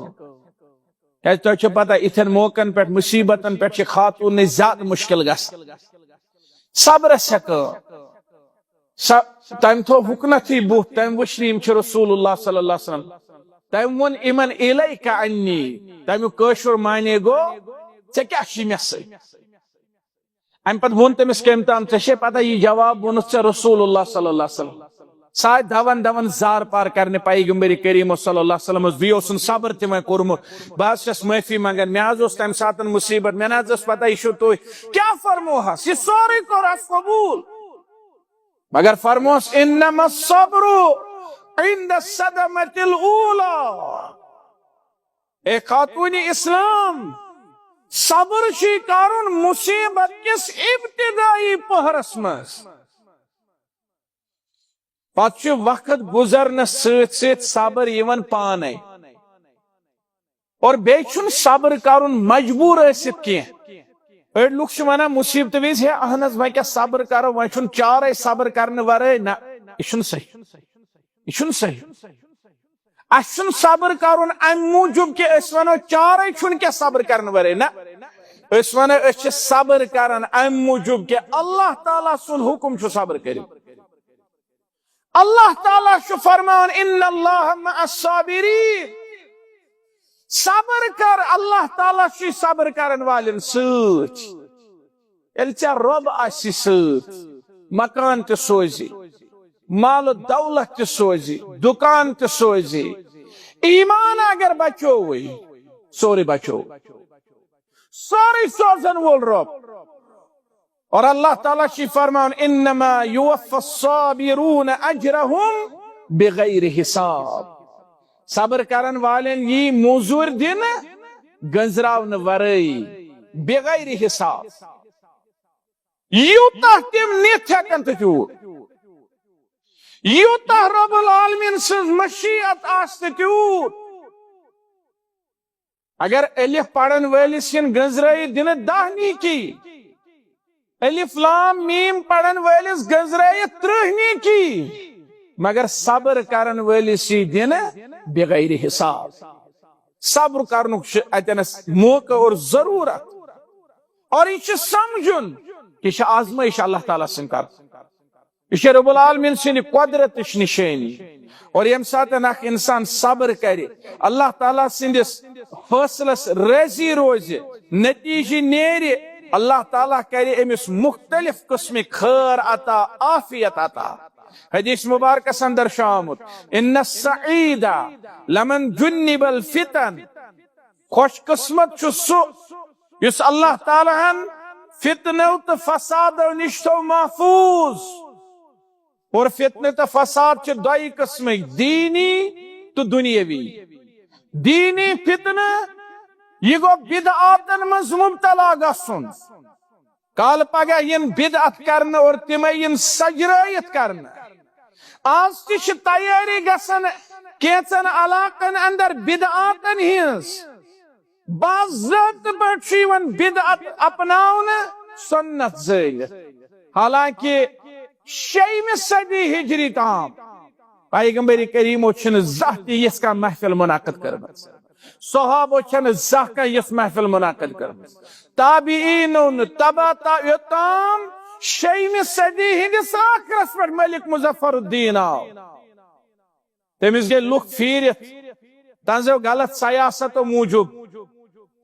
A: تو پتہ اتن موقعن پہ مصیبتن پہ خاتون نے زیادہ مشکل گس صبر سکو تم تھو حکنت بوت تم وشنیم رسول اللہ صلی اللہ علیہ وسلم تم ون امن الیک انی تم کشر مانے گو ے کیا مے سی ام پتہ ون تمس کم تام ے پتہ یہ جواب وونت ے رسول اللہ صلی اللہ علیہ وسلم ساتھ دون زار پار کرنے پیغمبر کریم صلی اللہ علیہ وسلم بیو صبر تم کورمت بہت چھس معافی منگان مے تمہ سات مصیبت مے پتہ یہ تھی کیا فرموہس یہ سوری کورس قبول مگر فرموس انما الصبر عند الصدمۃ الاولى اے خاتون اسلام صبر چھ کرن مصیبت کس ابتدائی پہرس مز پتہ وقت گزرنس ست ست صبر یون پانے اور بیچن صبر کرن مجبور ٲسِتھ کینٛہہ أڑۍ لُکھ چھِ ونان مصیبت وز ہے اہن حظ وۄنۍ کیٛاہ صبر کرو وۄنۍ چھُنہٕ چارے صبر کرنہٕ ورٲے نہ یہِ چھُنہٕ صحیح یہ چھُنہٕ صحیح اس چھُنہٕ صبر کرن امہِ موٗجوٗب کہِ أسۍ ونو چارے چھُنہٕ کینٛہہ صبر کرنہٕ ورٲے نہ أسۍ ونو أسۍ چھِ صبر کران امہِ موٗجوٗب کہِ اللہ تعالیٰ سُنٛد حُکم چھُ صبر کٔرِو اللہ تعالیٰ چھُ فرمان ان اللہ مع الصابرین صبر کر اللہ تعالیٰ چھ صبر کرن والن ست ییٚلہِ ژےٚ رۄب آسہِ ست مکان تہِ سوزی مال و دولت تہِ سوزی دکان تہِ سوزی ایمان اگر بچووٕے سورُے بچو سورُے سوزن وول رۄب اور اللہ تعالیٰ چھ فرمان انما یوفی الصابرون اجرهم بغیر حساب صبر کرن والن یہ موزور دن گنزراون ورئی بغیر حساب یوتہ تم نت ہیکن تو تیوت یوتہ رب العالمین سز مشیت آست تیوت اگر الف پڑھن ولس ین گنزرائی دن 10 نیکی الف لام میم پڑھن ولس گنزرائی 30 نیکی مگر صبر کرن ولس دن بغیر حساب صبر کرنک اتنس موقع اور ضرورت اور یہ سمجھن کہ آزمائش اللہ تعالیٰ سن کر یہ رب العالمین سن قدرت نشانی اور یم سات اخ انسان صبر کرے اللہ تعالیٰ سندس فیصلس راضی روز نتیجہ نیرے اللہ تعالیٰ کرے امس مختلف قسم خیر عطا عافیت عطا حدیث مبارکس اندر شامت ان السعید لمن جنب الفتن خوش قسمت چھ سو یس اللہ تعالیٰ فتنو تو فساد نش تو محفوظ اور فتنہ تو فساد چھ 2 قسم دینی تو دنیاوی دینی فتنہ یہ گو بدعاتن مز مبتلا گسن کال پگہ ین بدعت کرنا اور تمہیں ین سجرائیت کرنا آج تش تیاری گسن کیچن علاقن اندر بدعاتن ہنس بعض ذات پر بدعت اپناؤن سنت زیل حالانکہ 6 صدی ہجری تام پیغمبر کریم چھن زہتی اس کا محفل منعقد کرنا صحابہ چھن زہ کا اس محفل منعقد کرنا تابعین تبا تام 6 صدی ہندس آخرس پر ملک مظفر الدین آو تمس گئی لوگ پھیرت تنزو غلط سیاست موجود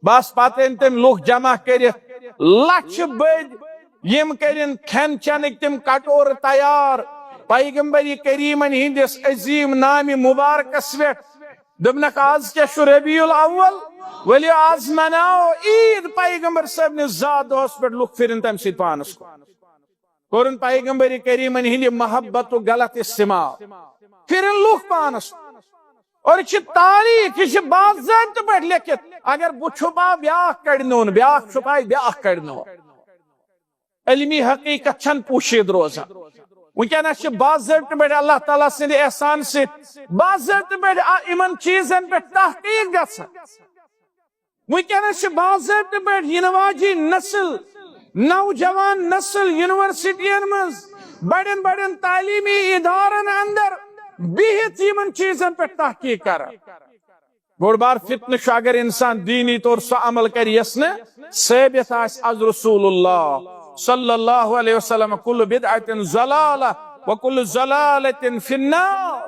A: بس پتہ تم لوگ جمع کرت لچھ بد یم کرن کھین چنک تم کٹور تیار پیغمبر کریمن ہندس عظیم نام مبارکس پہ دبنک آز کیا شو ربیع الاول ولی آز مناو عید پیغمبر صاحب نے زاد دوست پر لوگ پھرن تم سید پانس کو قرن پیغمبر کریمن ہندی محبت و غلط استعمال پھرن لوگ پانس اور یہ تاریخ یہ باضابطہ پہ لکھت اگر بہ چھپا بیاکھ کڑنون بیاکھ چھپائی بیاکھ کڑنون علمی حقیقت چھن پوشید روزان ونکس باضابطہ پہ اللہ تعالیٰ سند احسان سے باضابطہ پہ امن چیزن پہ تحقیق گژھان ونکس باضابطہ پہ ینواجی نسل نوجوان نسل یونیورسٹین مز بڑن بڑن تعلیمی ادارن اندر بہت یمن چیزن پہ تحقیق کر بوڑ بار فتنہ اگر انسان دینی طور سو عمل کر یس ثابت آس از رسول اللہ صلی اللہ علیہ وسلم کل بدعت ضلالہ وکل ضلالت فی النار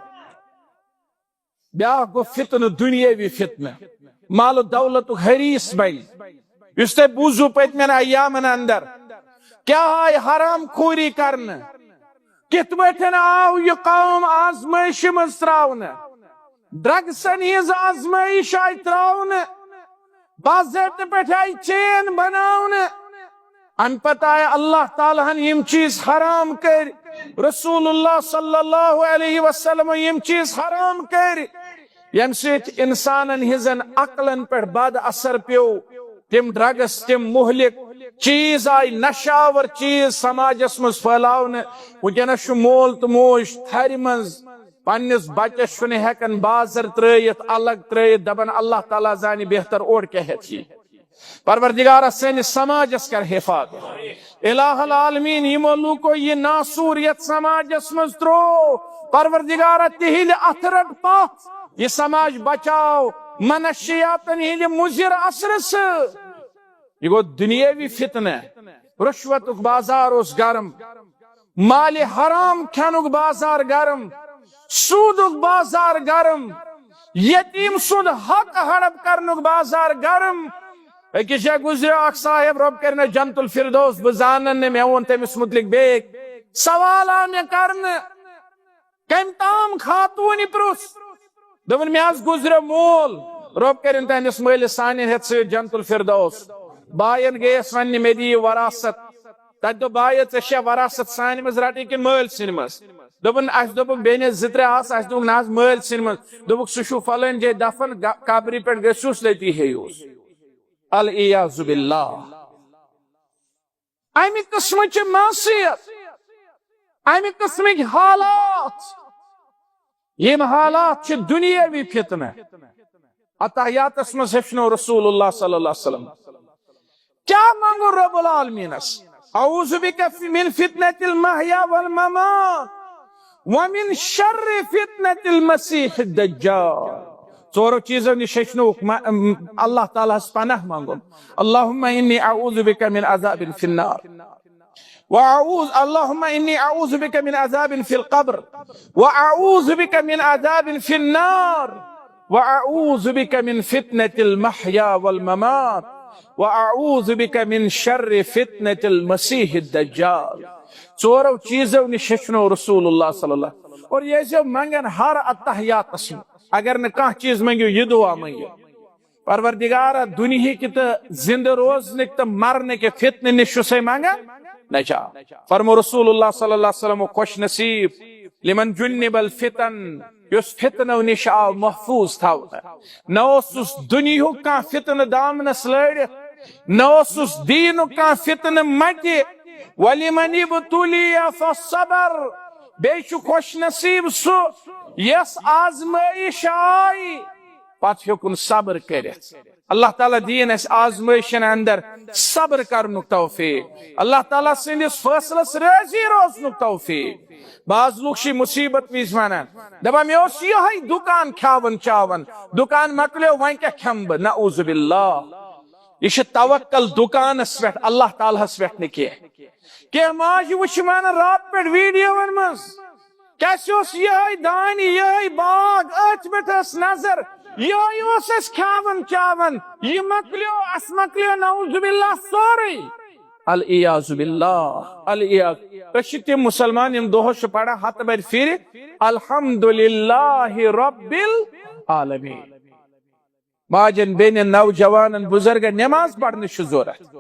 A: بیاکھ گو فتنہ دنیاوی فتنہ مال و دولت حریص بن اس تے بوزو پتمن ایامن اندر کیا آئی حرام خوری کرنا کت پٹھن آو یہ قوم آزمائش مز تراؤن ڈرگسن ہز آزمائش آئی تراؤن باضابطہ پٹھ آئی چین بناؤن ان پتہ ہے اللہ تعالیٰ یم چیز حرام کر رسول اللہ صلی اللہ علیہ وسلم یم چیز حرام کر یم سیت انسانن ہزن عقلن پر بد اثر پیو تم ڈرگس تم مہلک چیز آئی نشاور چیز سماجس مز پھیلاؤن ونکس مول تو موج تھر مز پنس بچس ہیکن بازر ترائیت الگ ترائیت دپان اللہ تعالیٰ زانہ بہتر اور کیا ہے پروردگار سنس سماجس کر حفاظت الہ العالمین یمو لوکو یہ ناسوریت سماجس مز ترو پروردگار تہند اتھ رٹ پتھ یہ سماج بچاؤ منشیاتن ہند مضر اثر سے یہ گو دنیاوی فتنہ رشوت بازار اس گرم مال حرام کھنک بازار گرم سود بازار گرم یتیم سود حق ہڑپ کرنک بازار گرم اکس جائے گزرے اخ صاحب رب کرنے جنت الفردوس بزانن نے میں اون تمس متعلق بیک سوال آنے کرنے کم تام خاتون پرس دپن میں گزرے مول رب کرن تہندس مالس سانن ہت س جنت الفردوس باین گیس ون میں دی وراثت تت دو بایا ژے وراثت سان مز رٹی کن مال سن مز دپن اس دپ بیس زترے آس اس دپ ناز مال سن مز دپک سہ فلن جائے دفن قبری پہ گھوس لتی ہیوس العیاذ باللہ امی قسمچ معصیت امی قسمک حالات یم حالات چھ دنیاوی فتنہ اتحیات اسمس ہفنو رسول اللہ صلی اللہ علیہ وسلم کیا مانگو رب العالمین اعوذ بک من فتنة المحیا والممات ومن شر فتنة المسیح الدجال ژورو چیزو نش ہیچھنو اللہ تعالیٰ پناہ مانگو اللہم انی اعوذ بک من عذاب فی النار اللهم إني أعوذ بك من عذاب في القبر وأعوذ بك من عذاب في النار وأعوذ بك من فتنة المحيا والممات وأعوذ بك من شر فتنة المسيح الدجال ژورو چیزو نش ہیچھنو رسول اللہ صلی اللہ علیہ وسلم اور یہ جو منگن ہر اتحیات اسم اگر نہ کانٛہہ چیز منگیو یہ دعا منگیو پروردگارا دنیا کی تو زندہ روزنے تو مرنے کے فتنے نشو سے مانگا نجا فرمو رسول اللہ صلی اللہ علیہ وسلم خوش نصیب لمن جنب الفتن یس فتنو نش آو محفوظ تھاو نہ اس دنیا کا فتن دامنس لڑت نہ اس دین کا فتن مٹی ولمن ابتلی فالصبر بیچ خوش نصیب سو یس آزمائش آئی پت ہیکن صبر کرت اللہ تعالیٰ دین اس آزمائشن اندر صبر کرنک توفیق اللہ تعالیٰ سندس فیصلس راضی روزنک توفیق بعض لوگ شی مصیبت ویز ونان دپان مے اوس یہے دکان کھاون چاون دکان مکلیو وۄنۍ کیاہ کھٮ۪مہٕ بہٕ نعوذ باللہ یہ چھ توکل دکانس پٮ۪ٹھ اللہ تعالیٰ ہس پٮ۪ٹھ نہٕ کینٛہہ ماجہِ وٕچھمان رات پٮ۪ٹھ ویڈیوون منٛز کیٛاہ اوس یہے دانہِ یہے باغ أتھۍ پٮ۪ٹھ ٲس نظر یہے اوس أسۍ کھاون چاون یہ مکلیو اس مکلیو نعوذ باللہ سورُے العیاذ باللہ العیاذ أسۍ چھِ تِم مسلمان یِم دۄہس چھِ پران ہتہٕ بر پھرِ الحمدللہ رب العالمین ماجن بیٚنٮ۪ن نوجوانن بزرگن نماز پرنٕچ چھِ ضروٗرت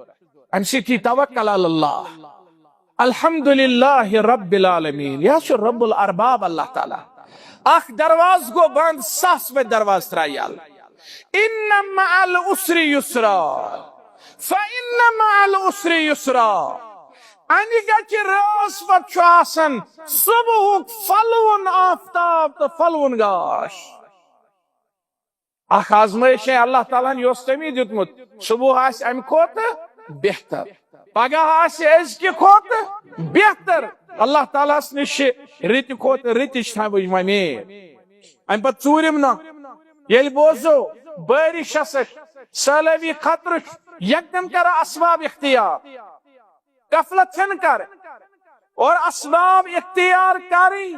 A: امہِ سۭتۍ یی توکل علی اللہ الحمدللہ رب العالمین یہ چھُ رب الارباب اللہ تعالیٰ اخ درواز گو بند ساس میں دروازہ ترائی ان مع العسر یسرا فان مع العسر یسرا انی گچ راس پت چھُ آسان صبحُک پھلوُن آفتاب تو پھلوُن گاش اخ آزمائش ہے اللہ تعالیٰ نے یوس تمی دیتمت صبح آس امہ کھوتہٕ بہتر پگاہ آس أزکہِ کھوتہٕ بہتر اللہ تعالیٰ نش رت کھوت رتچ تھوج ومید ام پتہ ژوٗرِم نۄق ییٚلہِ بوزو بٲرِشس سہلٲبی خطرٕ یکدم کر اسباب اختیار غفلت چھنہٕ کر اور اسباب اختیار کریں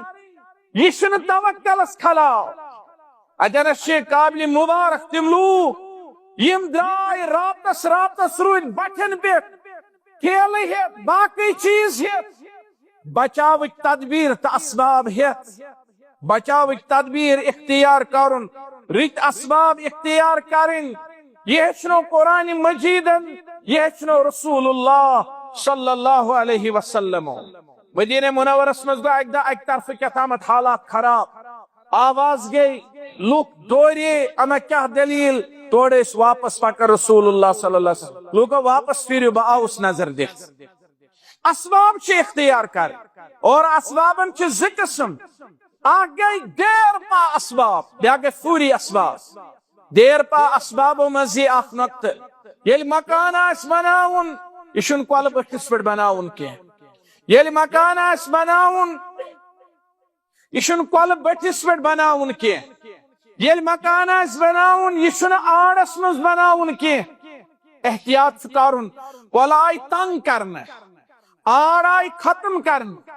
A: یہ چھُنہٕ توکلس خلاف اتنس چھِ قابل مبارک تِم لوٗکھ یم درٛاے راتس روٗدۍ بٹھٮ۪ن پٮ۪ٹھ کھیلہٕ ہٮ۪تھ باقٕے چیٖز ہٮ۪تھ بچاوٕکۍ تدبیر تو اسباب ہیت بچاوٕکۍ تدبیر اختیار کرن رت اسباب اختیار کرن یہ ہیچھنو قرآن مجیدن یہ ہیچھنو رسول اللہ صلی اللہ علیہ وسلم مدینہ منورس مز گو اک طرف کیتامت حالات خراب آواز گئی لوگ دوری اما کیا دلیل توڑے واپس پکر رسول اللہ صلی اللہ علیہ وسلم لوگو واپس پھر با آؤس نظر دیکھ اسباب چھ اختیار کر اور اسبابن چھ زٕ قسم اکھ گئی دیر پا اسباب بیاکھ گئی فوری اسباب دیر پا اسبابو مز یہ اکھ نقطہ ییٚلہِ مکان آسہِ بناوُن یہ چھُنہٕ کۄلہٕ بٔٹھِس پٮ۪ٹھ بناوُن کینٛہہ ییٚلہِ مکان آسہِ بناوُن یہ چھُنہٕ کۄلہٕ بٔٹھِس پٮ۪ٹھ بناوُن کینٛہہ ییٚلہِ مکان آسہِ بناوُن یہ چھُنہٕ آڑس منٛز بناوُن کینٛہہ احتیاط چھُ کرُن کۄلہٕ آیہِ تنگ کرنہٕ آڑ آئی ختم کرنے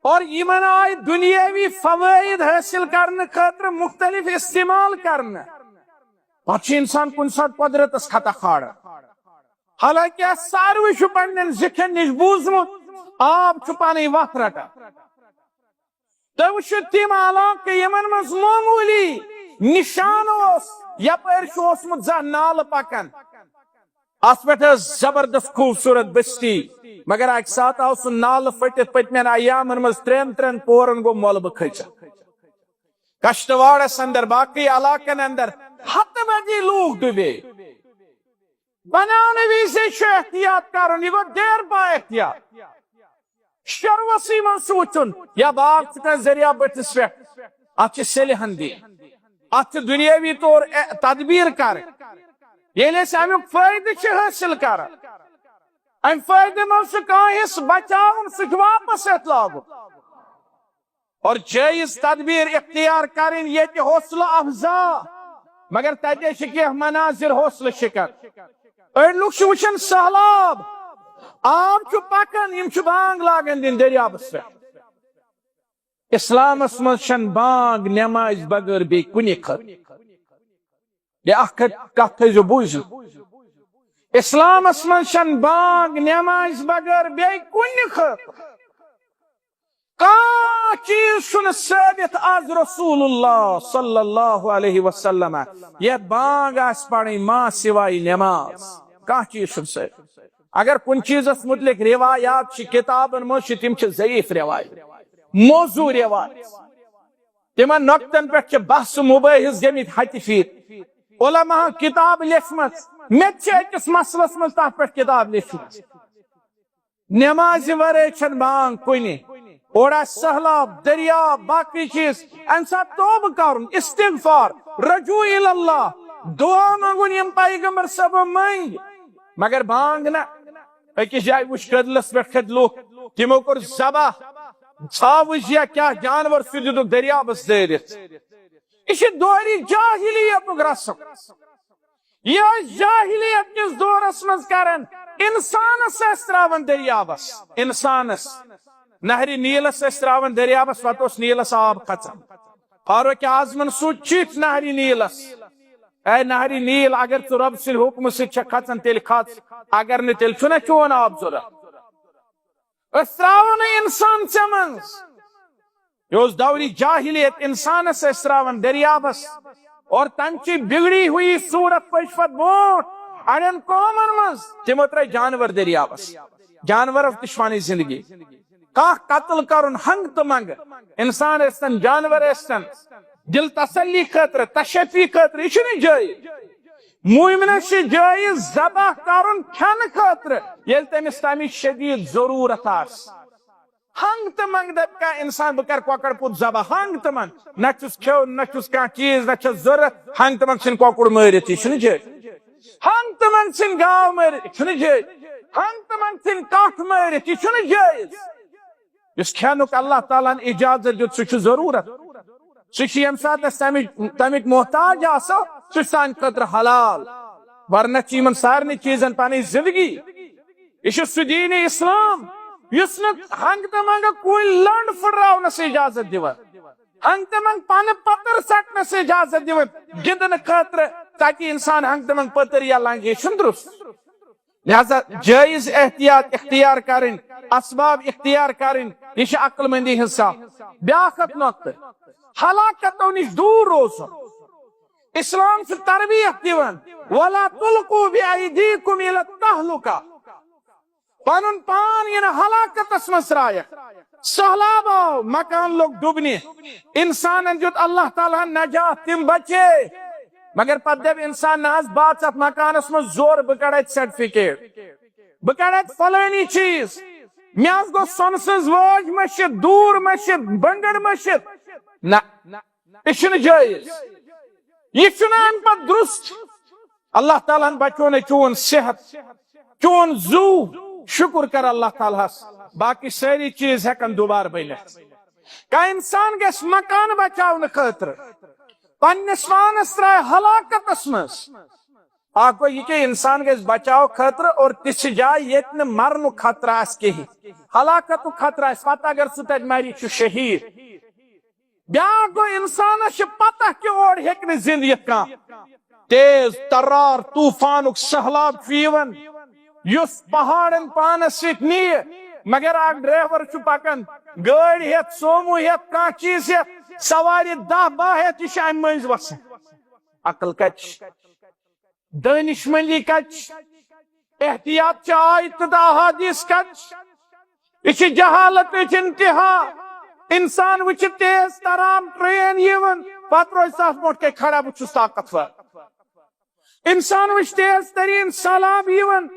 A: اور یمن آئی دنیاوی فوائد حاصل کرنے خاطر مختلف استعمال کرنے پتہ انسان کن سات قدرتس خطا کھاڑا حالانکہ ساروی چھُ پننن زکھن نش بوزمت آب چھُ پانے وتھ رٹان تُہۍ وٕچھِو تِم علاقہٕ یمن منٛز معموٗلی نشان اوس یپٲرۍ چھُ اوسمُت زانٛہہ نالہٕ پکان اتھ پٮ۪ٹھ ٲس زبردست خوبصورت بستی مگر اکہ سات آو سہ نالہ پھٹت پتمین ایامن مز ترین پورن گو مولبہ کھچت کشتواڑس اندر باقی علاقن اندر ہتھ بجے لوگ ڈبے بنانے ویسے احتیاط کرن یہ گو دیر با احتیاط شروسی من سوچن یا باغ کا ذریعہ بٹس پہ ات سلحن دی ات دنیاوی طور تدبیر کر ییلے امیک فائدہ حاصل کر ام فائدہ من سہ بچاؤن سہ واپس ات لاگو اور جائز تدبیر اختیار کریں یہ حوصلہ افزا مگر تتے کی مناظر حوصلہ شکن اڑ لوگ وچن سہلاب آب پکان یم بانگ لاگن دن دریابس پہ اسلامس من بانگ نماز بغیر بی کنی خط یہ کت تھو بوزو اسلامس من بانگ نماز بغیر بی کنی خط کان چیز چھن ثابت از رسول اللہ صلی اللہ علیہ وسلم یہ بانگ آس پڑھیں ماں سوائے نماز کان چیز چھن ثابت اگر کن چیزس متعلق روایات کتابن مز تم ضعیف روایت موضوع روایت تمن نقطن پہ بحث مباحث گمت ہتہ پھر علماء کتاب لیکھمت مت اکس مسلس مز تر پہ کتاب لیکھمت نماز ورے چھن بانگ کنی اور سہلاب دریاب باقی چیز ام سات توبہ کرن استغفار رجوع اللہ دعا منگن یم پیغمبر صاحب منگ مگر بانگ نا اکس جائے وچ کدلس پہ کھد لوگ تمو کور ذبح ثاوج یا کیا جانور سہ دتک دریابس دٲرِتھ یہ دوری جاہلیت رسم یہ جاہلیت کس دورس مز کرن انسانس تراون دریابس انسانس نہر نیلس تراون دریابس پتہ نیلس آب کھژان فاروق اعظمن سوچ چیت نہر نیلس اے نہر نیل اگر ژٕ رب سٕنٛدِ حکمہٕ سۭتۍ کھژان تیٚلہِ کھژ اگر نہٕ تیٚلہِ چھُنا چون آب ضروٗرت أسۍ ترٛاوو نہٕ انسان ژےٚ منٛز یہ اوس دوری جاہلیت انسانس ٲسۍ ترٛاوان دریابس اور تمچی بگڑی ہوئی صورت پٔچ پتہٕ برونٛٹھ اڑٮ۪ن قومن منٛز تمو ترٛٲے جانور دریابس جانورو تہِ چھِ پنٕنۍ زندگی کانٛہہ قتل کرن ہنگ تہٕ منگ انسان ٲسۍتن جانور ٲسۍتن دل تسلی خاطر تشفی خاطر یہ چھُنہٕ جٲیز مومنس چھ جائز ذبح کرن کھن خاطر یل تمس تمچ شدید ضرورت آس ہنگ تو منگ دپ کا انسان بہ کر کۄکر پوت ذبح ہنگ تو منگ نہ چھس کھیون نہ چھس کانٛہہ چیز نہ چھس ضرورت ہنگ تو منگ ژھٕن کۄکُر مٲرِتھ یہ چھُنہٕ جٲیز ہنگ تو منگ ژھٕن گاو مٲرِتھ یہ چھُنہٕ جٲیز ہنگ تو منگ ژھٕن کٹھ مٲرِتھ یہ چھُنہٕ جٲیز یس کھینُک اللہ تعالیٰ ہن اجازت دیُت سُہ چھُ ضروٗرت سُہ چھُ ییٚمہِ ساتہٕ أسۍ تمیُک محتاج آسو سُہ سانہِ خٲطرٕ حلال ورنہ چھِ یِمن سارنٕے چیٖزن پنٕنۍ زندگی یہ چھُ سُہ دیٖنِ اسلام یُس نہٕ ہنگ تہٕ منگہٕ کُلۍ لنڈ پھٕٹراونس اجازت دِوان ہنگ تہٕ منگ پنہٕ پتر ژٹنس اجازت دِوان گنٛدنہٕ خٲطرٕ تاکہ انسان ہنگ تہٕ منگ پتر یا لنگہِ یہِ چھُنہٕ درست لہذا جائز احتیاط اختیار کریں اسباب اختیار کریں یہ چھِ عقل مندی ہٕنٛز صاف بیاکھ اکھ نۄقطہٕ ہلاکتو نش دور روزن اسلام سے تربیت دیوان ولا تلقوا بأيديكم الى التهلكة پنن پان ین ہلاکتس من ترایک سہلاب آو مکان لوگ ڈوبنی انسان دیت اللہ تعالیٰ نجات تم بچے مگر پتہ دب انسان ناز بات ات مکانس من زور بہ کڑ سرٹیفکیٹ بہ کڑ فلانی چیز مے گو سون سز واج مشت دور مشت بنگر مشت نہ یہ چھُنہٕ جٲیز یہ چھُنہٕ امہ پتہٕ درست اللہ تعالیٰ ہن بچو نے چون صحت چون زو شکر کر اللہ تعالیٰ باقی ساری چیز ہیکن دوبارہ بنتھ کا انسان گژھِ مکان بچاونہٕ خٲطرٕ پننس پانس ترٛایہِ ہلاکتس منٛز اکھ گوٚو یہِ کہ انسان گژھِ بچاو خٲطرٕ اور تِژھِ جایہِ ییٚتہِ نہٕ مرنُک خطرٕ آسہِ کِہیٖنۍ ہلاکتُک خطرٕ آسہِ پتہٕ اگر سُہ تتہِ مرِ چھُ شہید بیاکھ گوٚو انسانس چھِ پتہ کہ اور ہیٚکہِ نہٕ زنٛدٕ یِتھ کانٛہہ تیز ترار طوفانُک سہلاب چھُ یِوان یُس پہاڑن پانس سۭتۍ نِیہِ مگر اکھ ڈرائیور چھُ پکان گٲڑۍ ہیٚتھ سومو ہیٚتھ کانٛہہ چیٖز ہیٚتھ سوارِ 10-12 ہیٚتھ یہِ چھُ امہِ مٔنٛزۍ وسان عقل کتہِ چھِ دٲنِش مندی کتہِ چھِ احتیاط چہِ آیتہٕ تہٕ احادیث کتہِ چھِ یہ چھِ جہالتٕچ انتہا انسان وچ تیز تران ٹرین یون پتہ روز تس برونٛٹھ کنے کھڑا بہٕ چھُس طاقتور انسان وچ تیز ترین سہلاب یوان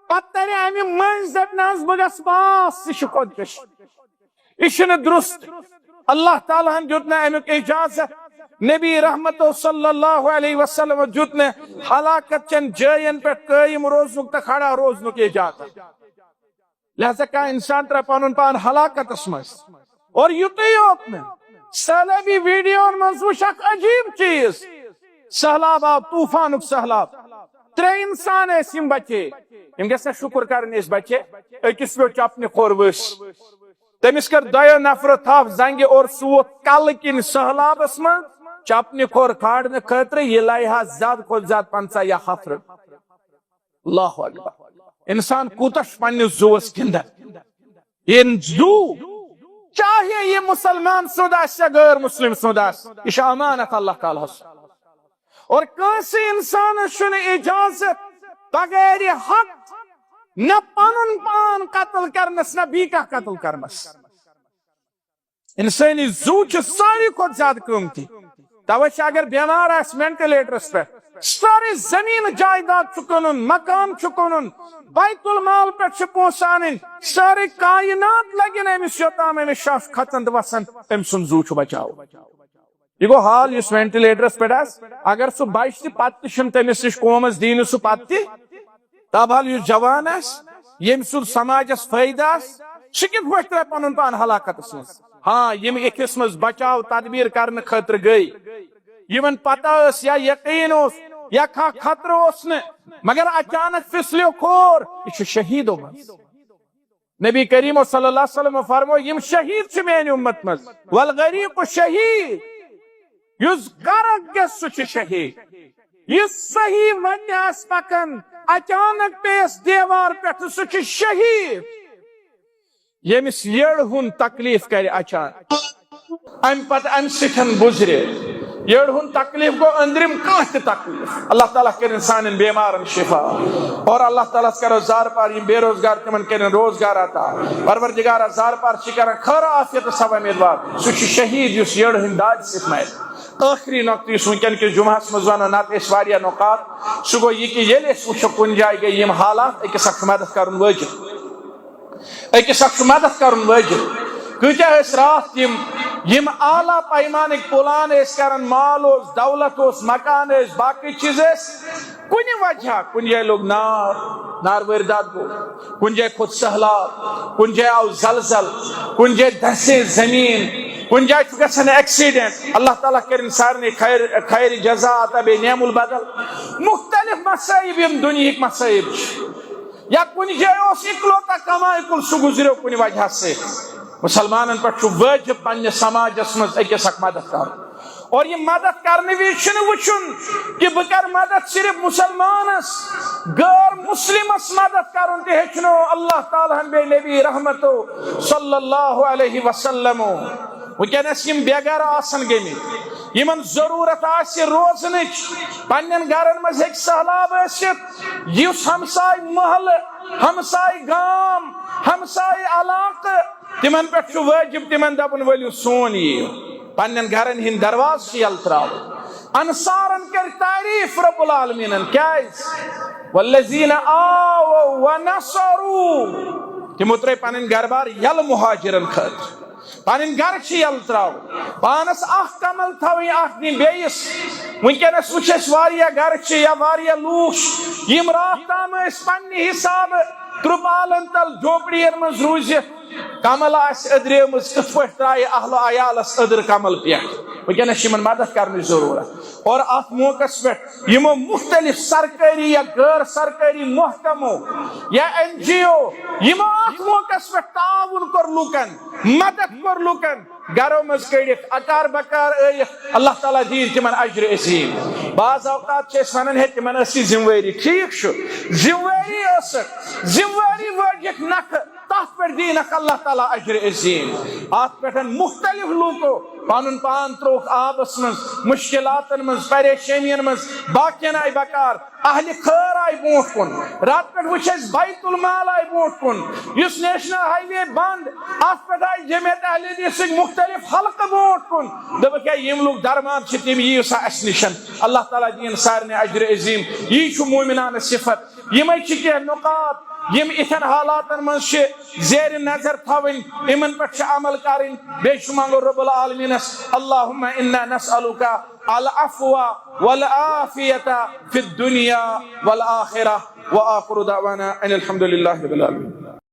A: پتہ ترِ امہِ منٛزۍ دپہِ نہ حظ بہٕ گژھٕ باس یہِ چھُ خودکشی یہ چھُنہٕ درست اللہ تعالیٰ ہن دیُت نہٕ امیُک اجازت نبی رحمت صلی اللہ علیہ وسلم دیُت نہٕ ہلاکت چین جٲین پٮ۪ٹھ قٲیِم روزنُک تہٕ کھڑا روزنُک اجازت لہذا کانٛہہ انسان ترٛایہِ پنُن پان ہلاکتس منٛز اور یُتُے یوت نہٕ سہلابی ویڈیوَن منٛز وٕچھ اکھ عجیب چیٖز سہلاب آو طوفانُک سہلاب ترٛےٚ انسان ٲسۍ یِم بچے یِم گژھِ نا شُکر کرٕنۍ أسۍ بچے أکِس پیوٚو چپنہِ کھور ؤسۍ تٔمِس کٔر دۄیو نفرو تھپھ زنگہِ اور سُہ ووت کلہٕ کِنۍ سہلابس منٛز چپنہِ کھور کھارنہٕ خٲطرٕ یہِ لایہِ ہا زیادٕ کھۄتہٕ زیادٕ 50 یا 100 اللہ اکبر انسان کوٗتاہ چھُ پننِس زوٗوس گِنٛدان یہِ زوٗ چاہے یہ مسلمان سُنٛد آسہِ یا غٲر مسلم سُنٛد آسہِ یہِ چھُ امانت اللہ تعالیٰ ہس اور کٲنٛسہِ انسانس چھُنہٕ اجازت بغیر حق نہ پنُن پان قتل کرنس نہ بیٚیہِ کانٛہہ قتل کرنس انسٲنی زوٗ چھُ ساروی کھۄتہٕ زیادٕ قۭمتی توے چھِ اگر بٮ۪مار آسہِ وینٹِلیٹرس پٮ۪ٹھ سورُے زٔمیٖن جایداد چھُ کٕنُن مکان چھُ کٕنُن بیت المال پٮ۪ٹھ چھِ پونٛسہٕ اَنٕنۍ سٲرٕے کائنات لگن أمِس یوٚتام أمِس شاہ کھژان تہٕ وسان أمۍ سُنٛد زوٗ چھُ بچاوُن یہ گو حال یُس وینٹِلیٹرس پٮ۪ٹھ آسہِ اگر سُہ بچہِ تہِ پتہٕ تہِ چھُنہٕ تٔمِس نِش قومس دی نہٕ سُہ پتہٕ تہِ تابحال یُس جوان آسہِ ییٚمہِ سُنٛد سماجس فٲیدٕ آسہِ سُہ کِتھ پٲٹھۍ ترٛایہِ پنُن پان ہلاکتس منٛز ہاں یِم أکِس منٛز بچاو تدبیٖر کرنہٕ خٲطرٕ گٔے یِمن پتہ ٲس یا یقیٖن اوس یا کانٛہہ خطرٕ اوس نہٕ مگر اچانک پھسلیو کھور یہِ چھُ شہیٖدو منٛز نبی کریم صلی اللہ علیہ وسلم فرمو یِم شہیٖد چھِ میانہِ اُمت منٛز والغریق شہیٖد یُس غرق گژھِ سُہ چھُ شہیٖد یُس صحیح وتہِ آسہِ پکان اچانک پیس دیوار پٮ۪ٹھٕ سُہ چھُ شہیٖد ییٚمِس یٔڑ ہُنٛد تکلیٖف کرِ اچانک امہِ پتہٕ امہِ سۭتۍ گُزرِ یٔڑ ہُنٛد تکلیٖف گوٚو أنٛدرِم کانٛہہ تہِ تکلیٖف اللہ تعالیٰ کٔرِنۍ سانٮ۪ن بیمارن شفا اور اللہ تعالیٰ ہس کرو زار پار یِم بے روزگار تِمن کٔرِنۍ روزگار عطا پروردگارا زار پار چھِ کران خٲر عافیت سب امیدوار سُہ چھُ شہیٖد یُس یٔڑ ہٕنٛدِ دادِ سۭتۍ مرِ ٲخری نۄقطہٕ یُس وٕنکٮ۪ن کِس جُمعہس منٛز وَنو نتہٕ ٲسۍ واریاہ نقات سُہ گوٚو یہِ کہِ ییٚلہِ أسۍ وٕچھو کُنہِ جایہِ گٔے یِم حالات أکِس اکھ چھُ مدد کرُن وٲجِب أکِس اکھ چھُ مدد کرُن وٲجِب کۭتیاہ ٲسۍ راتھ یِم اعلیٰ پیمانٕکۍ پلان ٲسۍ کران مال اوس دولت اوس مکان ٲسۍ باقٕے چیٖز ٲسۍ کُنہِ وجہ کُنہِ جایہِ لوٚگ نار وٲرۍدات گوٚو کُنہِ جایہِ کھوٚت سہلاب کُنہِ جایہِ آو زلزل کُنہِ جایہِ دسے زٔمیٖن کُنہِ جایہِ چھُ گژھان ایکسیڈنٹ اللہ تعالیٰ کٔرِنۍ سارنٕے خیر جزا عطا بیٚیہِ نعم البدل مختلف مسٲیب یِم دُنہِکۍ مسٲیب چھِ یا کُنہِ جایہِ اوس اِکلوتا کماے کُل سُہ گُزریو کُنہِ وجہ سۭتۍ مسلمانن پٮ۪ٹھ چھُ وٲجِب پننِس سماجس منٛز أکِس اکھ مدد کرُن اور یہ مدد کرنے وز چھُنہٕ وٕچھُن کہ بہٕ کرٕ مدد صرف مسلمانس غٲر مسلمس مدد کرُن تہِ ہیٚچھنو اللہ تعالیٰ ہن بیٚیہِ نبی رحمتو صلی اللہ علیہ وسلم وٕنکٮ۪نس یِم بے گرٕ آسن گٔمٕتۍ یِمن ضروٗرت آسہِ روزنٕچ پننٮ۪ن گرن منٛز ہیٚکہِ سہلاب ٲسِتھ یُس ہمساے محلہٕ ہمساے گام ہمساے علاقہٕ تِمن پٮ۪ٹھ چھُ وٲجِب تِمن دپُن ؤلِو سون یِیِو پننٮ۪ن گرن ہٕنٛدۍ دروازٕ چھِ یلہٕ ترٛاوٕنۍ انصارن کٔرۍ تعریٖف رب العالمیٖنن کیٛازِ والذین آووا ونصروا تِمو ترٛٲے پنٕنۍ گرٕ بار یلہٕ مہاجرن خٲطرٕ پنٕنۍ گرٕ چھِ یلہٕ ترٛاوٕنۍ پانس اکھ کمل تھاوٕنۍ اکھ دِنۍ بیٚیِس وٕنکٮ۪نس وٕچھ أسۍ واریاہ گرٕ چھِ یا واریاہ لوٗکھ یِم راتھ تام ٲسۍ پننہِ حسابہٕ ترٛپالن تل جھوپڑین منٛز روٗزِتھ کمل آسہِ أدریمٕژ کِتھ پٲٹھۍ ترٛایہِ اہلو عیالس أدٕر کمل پٮ۪ٹھ وٕنکٮ۪نس چھِ یِمن مدد کرنٕچ ضروٗرت اور اتھ موقعس پٮ۪ٹھ یِمو مختلف سرکٲری یا غٲر سرکٲری محکمو یا NGO یِمو اتھ موقعس پٮ۪ٹھ تعاوُن کوٚر لُکن مدد کوٚر لُکن گرو منٛز کٔڑِتھ اکار بکار ٲیِکھ اللہ تعالیٰ دِیِن تِمن اجرِ عظیٖم بعض اوقات چھِ أسۍ ونان ہے تِمن ٲس یہِ ذِمہٕ وٲری ٹھیٖک چھُ ذِمہٕ وٲری ٲسٕکھ ذِمہٕ وٲری وٲجِکھ نکھٕ تات پر دینک اللہ تعالیٰ اجر عظیم آت پر مختلف لوکو پانن پان تروک آبس من مشکلاتن من پریشانین من باقین آئی بکار اہل خیر آئی بونٹ کن رات پر وچھس بیت المال آئی بونٹ کن یس نیشنل ہائی وے بند آت پر آئی جمعیت اہل حدیث مختلف حلق بونٹ کن دب کیا یم لوگ درمان چھتیم یہ سا اس نشن اللہ تعالیٰ دین سارنے اجر عظیم یہ چھو مومنان صفت یہ چھکے نقاط یم اتن حالاتن من زیر نظر تھوین امن پر عمل کریں بے شمانگو رب العالمین اللہم انا نسألوکا العفو والعافیت فی الدنیا والآخرہ وآخر دعوانا ان الحمدللہ رب العالمین.